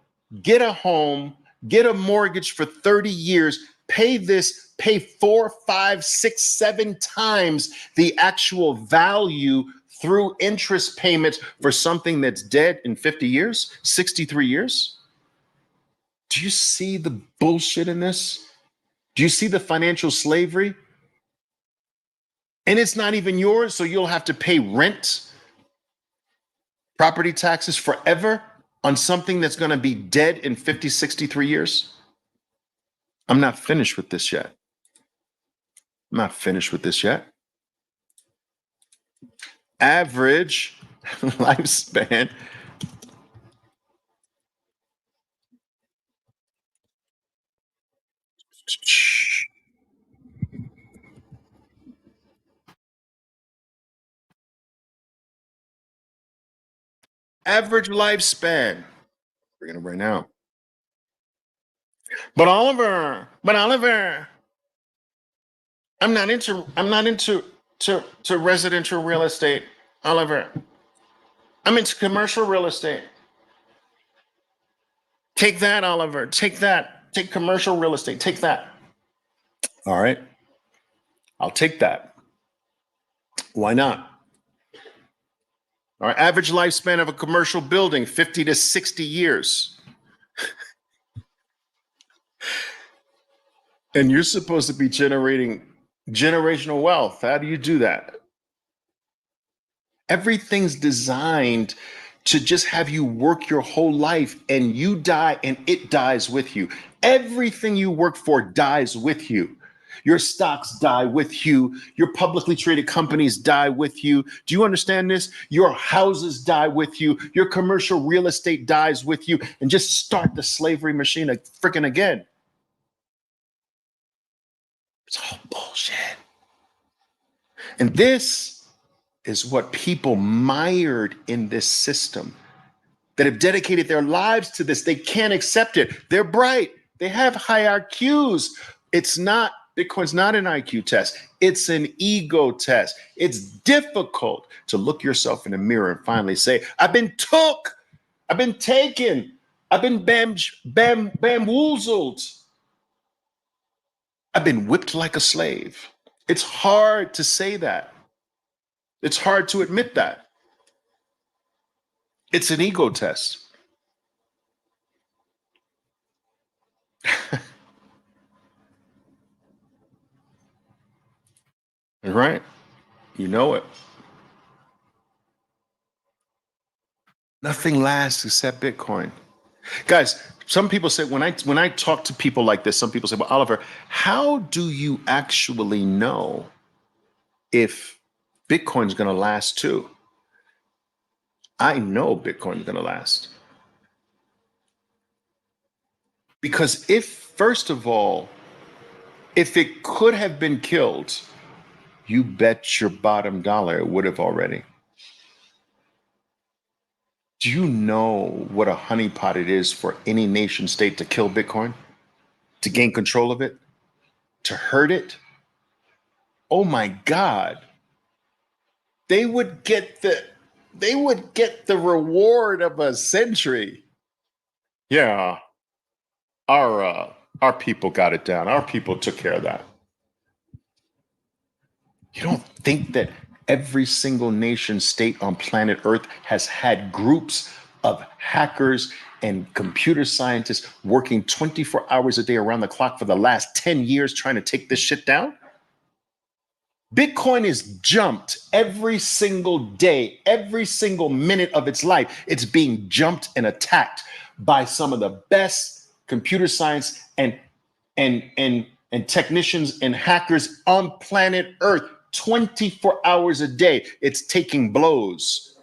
get a home, get a mortgage for 30 years, pay 4, 5, 6, 7 times the actual value through interest payments for something that's dead in 50 years, 63 years? Do you see the bullshit in this? Do you see the financial slavery? And it's not even yours, so you'll have to pay rent, property taxes forever on something that's going to be dead in 50, 63 years? I'm not finished with this yet. I'm not finished with this yet. Average lifespan average lifespan. Bring it up right now. But Oliver, I'm not into to residential real estate. Oliver, I'm into commercial real estate. Take that, Oliver. Take that. Take commercial real estate. Take that. All right. I'll take that. Why not? Our average lifespan of a commercial building, 50 to 60 years. And you're supposed to be generating generational wealth. How do you do that? Everything's designed to just have you work your whole life and you die and it dies with you. Everything you work for dies with you. Your stocks die with you. Your publicly traded companies die with you. Do you understand this? Your houses die with you. Your commercial real estate dies with you. And just start the slavery machine freaking again. It's all bullshit. And this is what people mired in this system that have dedicated their lives to this. They can't accept it. They're bright. They have high IQs. Bitcoin's not an IQ test. It's an ego test. It's difficult to look yourself in the mirror and finally say, I've been took. I've been taken. I've been bamboozled. I've been whipped like a slave. It's hard to say that. It's hard to admit that. It's an ego test. Right? You know it. Nothing lasts except Bitcoin. Guys, some people say when I talk to people like this, some people say, well, Oliver, how do you actually know if Bitcoin's going to last too? I know Bitcoin's going to last. Because first of all, if it could have been killed, you bet your bottom dollar it would have already. Do you know what a honeypot it is for any nation state to kill Bitcoin? To gain control of it? To hurt it? Oh my God. They would get the reward of a century. Yeah, our people got it down. Our people took care of that. You don't think that every single nation state on planet Earth has had groups of hackers and computer scientists working 24 hours a day around the clock for the last 10 years trying to take this shit down? Bitcoin is jumped every single day, every single minute of its life. It's being jumped and attacked by some of the best computer science and technicians and hackers on planet Earth. 24 hours a day, it's taking blows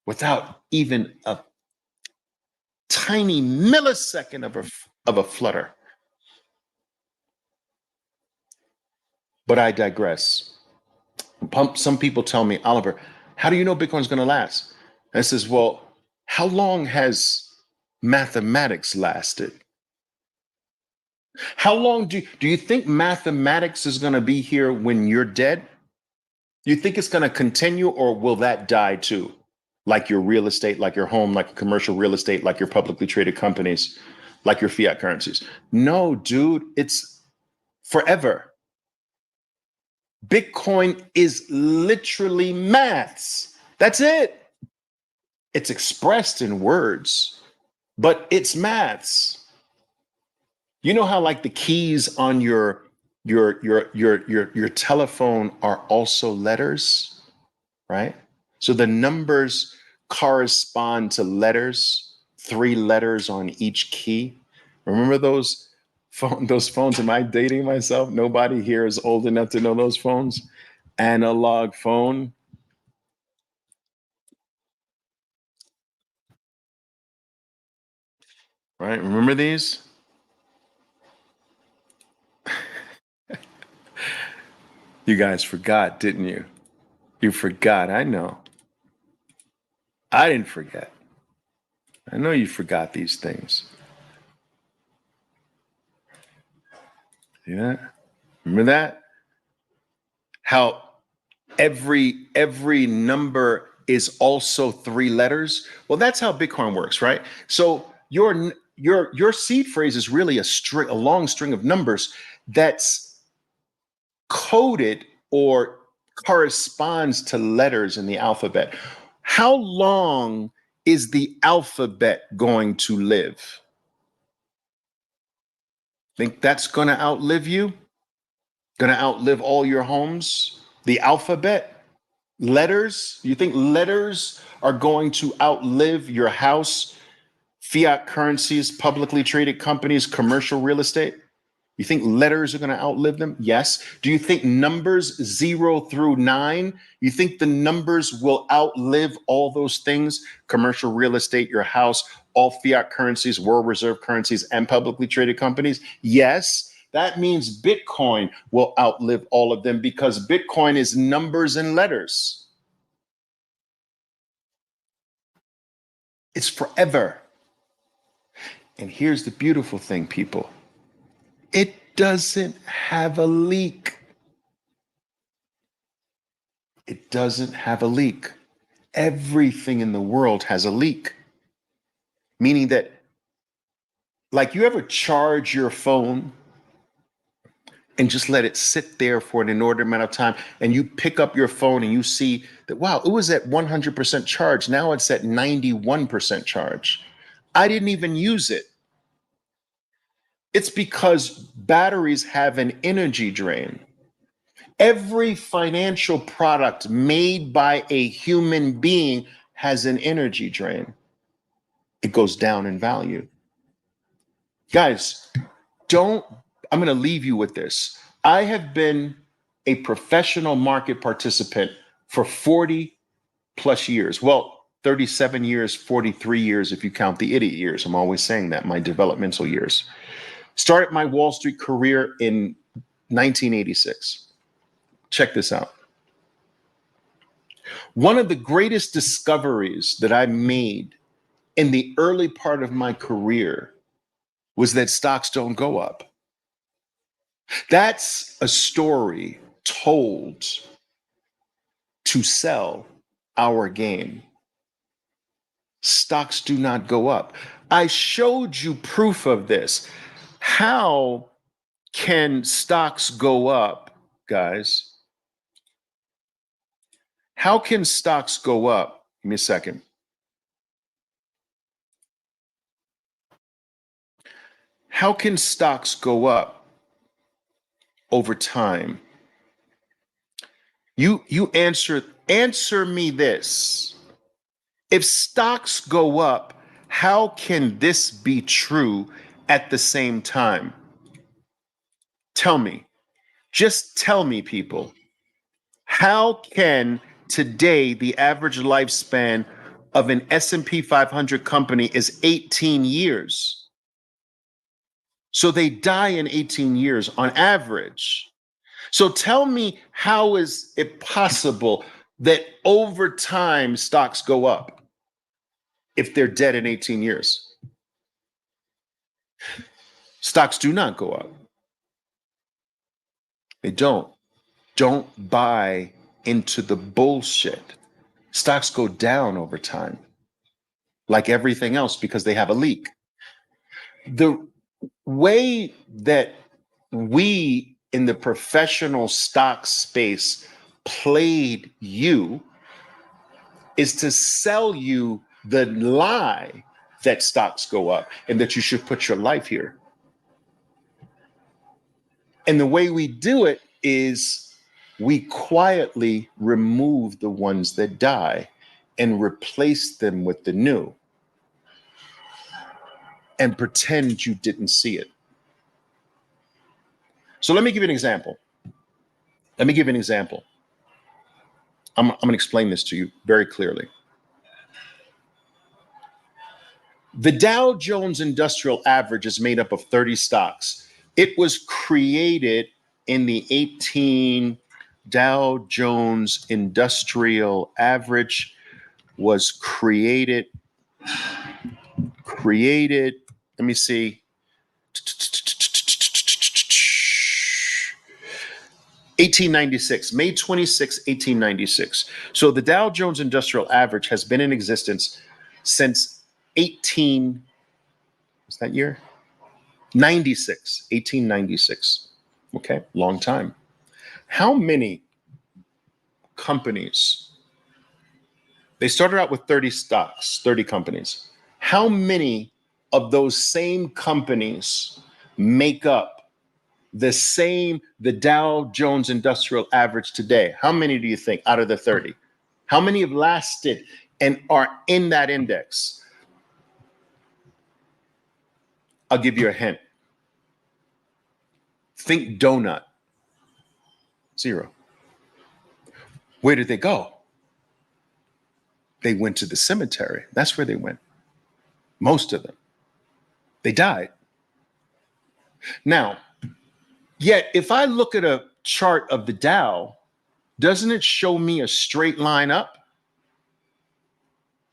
without even a tiny millisecond of a flutter. But I digress. Some people tell me, Oliver, how do you know Bitcoin's going to last? And I says, well, how long has mathematics lasted? How long do you think mathematics is going to be here when you're dead? You think it's going to continue, or will that die too? Like your real estate, like your home, like commercial real estate, like your publicly traded companies, like your fiat currencies. No, dude, it's forever. Bitcoin is literally maths. That's it. It's expressed in words, but it's maths. You know how like the keys on your telephone are also letters, right? So the numbers correspond to letters, 3 letters on each key. Remember those phones? Am I dating myself? Nobody here is old enough to know those phones. Analog phone. Right? Remember these? You guys forgot, didn't you? You forgot. I know. I didn't forget. I know you forgot these things. See that? Remember that? How every number is also 3 letters? Well, that's how Bitcoin works, right? So your seed phrase is really a long string of numbers that's coded or corresponds to letters in the alphabet. How long is the alphabet going to live? Think that's going to outlive you? Going to outlive all your homes? The alphabet? Letters? You think letters are going to outlive your house, fiat currencies, publicly traded companies, commercial real estate? You think letters are going to outlive them? Yes. Do you think numbers 0 through 9, you think the numbers will outlive all those things? Commercial real estate, your house, all fiat currencies, world reserve currencies, and publicly traded companies? Yes. That means Bitcoin will outlive all of them because Bitcoin is numbers and letters. It's forever. And here's the beautiful thing, people. It doesn't have a leak. It doesn't have a leak. Everything in the world has a leak. Meaning that, like, you ever charge your phone and just let it sit there for an inordinate amount of time, and you pick up your phone and you see that, wow, it was at 100% charge. Now it's at 91% charge. I didn't even use it. It's because batteries have an energy drain. Every financial product made by a human being has an energy drain. It goes down in value. Guys, I'm going to leave you with this. I have been a professional market participant for 40 plus years. Well, 37 years, 43 years if you count the idiot years. I'm always saying that, my developmental years. Started my Wall Street career in 1986. Check this out. One of the greatest discoveries that I made in the early part of my career was that stocks don't go up. That's a story told to sell our game. Stocks do not go up. I showed you proof of this. How can stocks go up, guys? How can stocks go up? Give me a second. How can stocks go up over time? You answer me this. If stocks go up, how can this be true at the same time? Tell me. Just tell me, people. How can today the average lifespan of an S&P 500 company is 18 years? So they die in 18 years on average. So tell me, how is it possible that over time stocks go up if they're dead in 18 years? Stocks do not go up. They don't. Don't buy into the bullshit. Stocks go down over time, like everything else, because they have a leak. The way that we in the professional stock space played you is to sell you the lie that stocks go up and that you should put your life here. And the way we do it is we quietly remove the ones that die and replace them with the new and pretend you didn't see it. So let me give you an example. I'm going to explain this to you very clearly. The Dow Jones Industrial Average is made up of 30 stocks. It was created in the Dow Jones Industrial Average was created, let me see, 1896, May 26, 1896. So the Dow Jones Industrial Average has been in existence since 1896. Okay, long time. How many companies? They started out with 30 stocks, 30 companies. How many of those same companies make up the Dow Jones Industrial Average today? How many do you think out of the 30? How many have lasted and are in that index? I'll give you a hint. Think donut. 0. Where did they go? They went to the cemetery. That's where they went. Most of them. They died. Now, Yet, if I look at a chart of the Dow, doesn't it show me a straight line up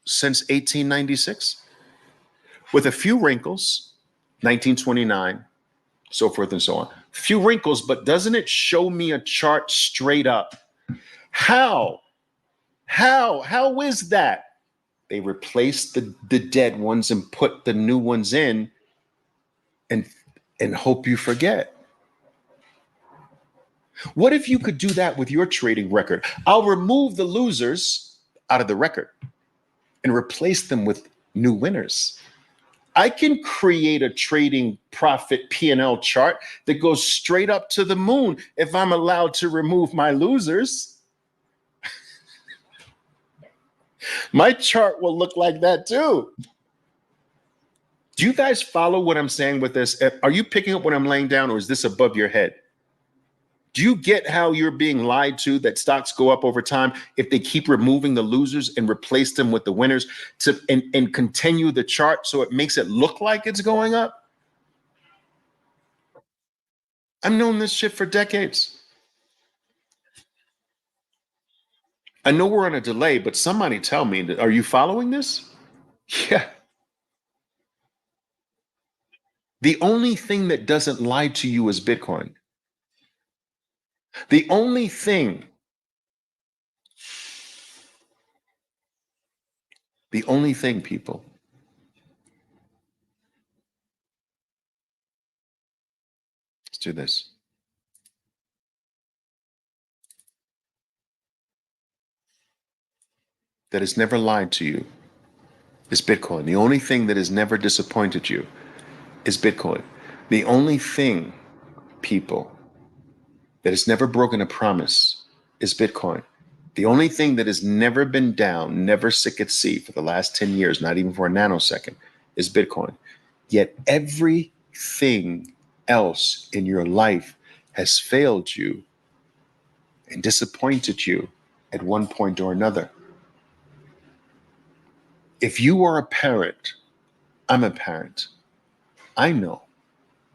since 1896 with a few wrinkles, 1929, so forth and so on? Few wrinkles, but doesn't it show me a chart straight up? How? How is that? They replaced the dead ones and put the new ones in and hope you forget. What if you could do that with your trading record? I'll remove the losers out of the record and replace them with new winners. I can create a trading profit P&L chart that goes straight up to the moon if I'm allowed to remove my losers. My chart will look like that too. Do you guys follow what I'm saying with this? Are you picking up what I'm laying down, or is this above your head? Do you get how you're being lied to, that stocks go up over time if they keep removing the losers and replace them with the winners and continue the chart so it makes it look like it's going up? I've known this shit for decades. I know we're on a delay, but somebody tell me, are you following this? Yeah. The only thing that doesn't lie to you is Bitcoin. The only thing, people, let's do this. That has never lied to you is Bitcoin. The only thing that has never disappointed you is Bitcoin. The only thing, people, that has never broken a promise is Bitcoin. The only thing that has never been down, never sick at sea for the last 10 years, not even for a nanosecond, is Bitcoin. Yet everything else in your life has failed you and disappointed you at one point or another. If you are a parent, I'm a parent. I know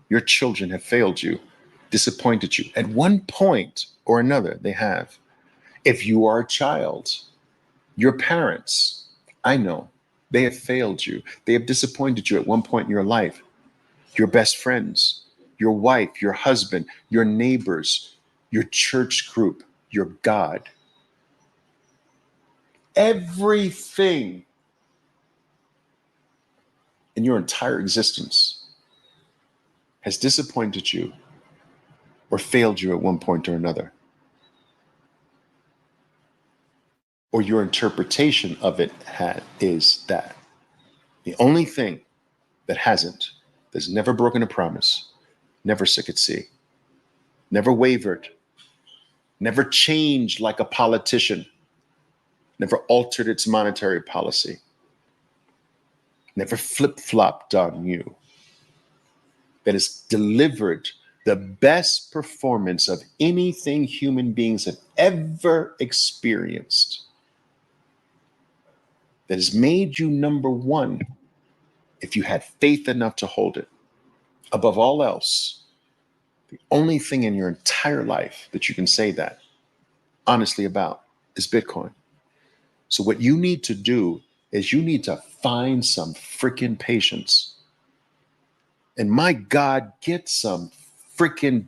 your children have failed you, disappointed you. At one point or another, they have. If you are a child, your parents, I know, they have failed you. They have disappointed you at one point in your life. Your best friends, your wife, your husband, your neighbors, your church group, your God. Everything in your entire existence has disappointed you or failed you at one point or another. Or your interpretation of it is that. The only thing that hasn't, that's never broken a promise, never sick at sea, never wavered, never changed like a politician, never altered its monetary policy, never flip-flopped on you, that has delivered the best performance of anything human beings have ever experienced, that has made you number one if you had faith enough to hold it. Above all else, the only thing in your entire life that you can say that honestly about is Bitcoin. So what you need to do is you need to find some freaking patience. And my God, get some freaking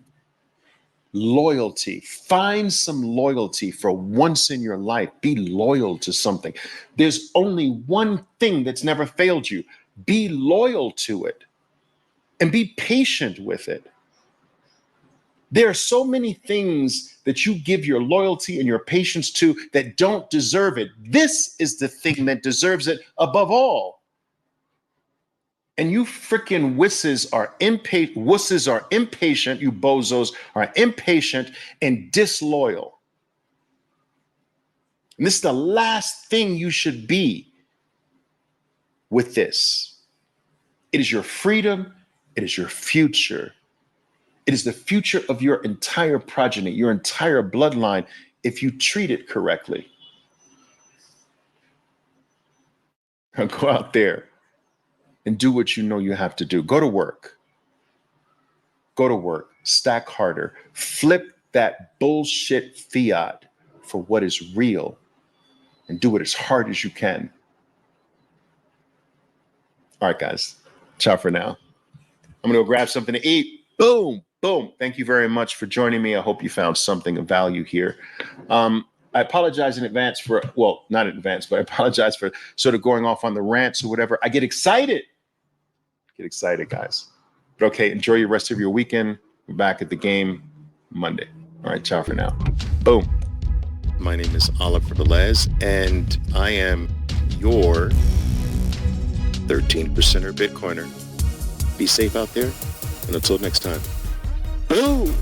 loyalty. Find some loyalty for once in your life. Be loyal to something. There's only one thing that's never failed you. Be loyal to it and be patient with it. There are so many things that you give your loyalty and your patience to that don't deserve it. This is the thing that deserves it above all. And you freaking wusses are impatient, you bozos are impatient and disloyal. And this is the last thing you should be with this. It is your freedom. It is your future. It is the future of your entire progeny, your entire bloodline, if you treat it correctly. Now go out there and do what you know you have to do. Go to work. Go to work. stack harder, flip that bullshit fiat for what is real, and do it as hard as you can. All right, guys. Ciao for now. I'm going to go grab something to eat. Boom, boom. Thank you very much for joining me. I hope you found something of value here. I apologize in advance for, well, not in advance, but I apologize for sort of going off on the rants or whatever. I get excited. Get excited, guys. But okay, enjoy your rest of your weekend. We're back at the game Monday. All right, ciao for now. Boom. My name is Oliver Velez, and I am your 13%er Bitcoiner. Be safe out there, and until next time. Boom!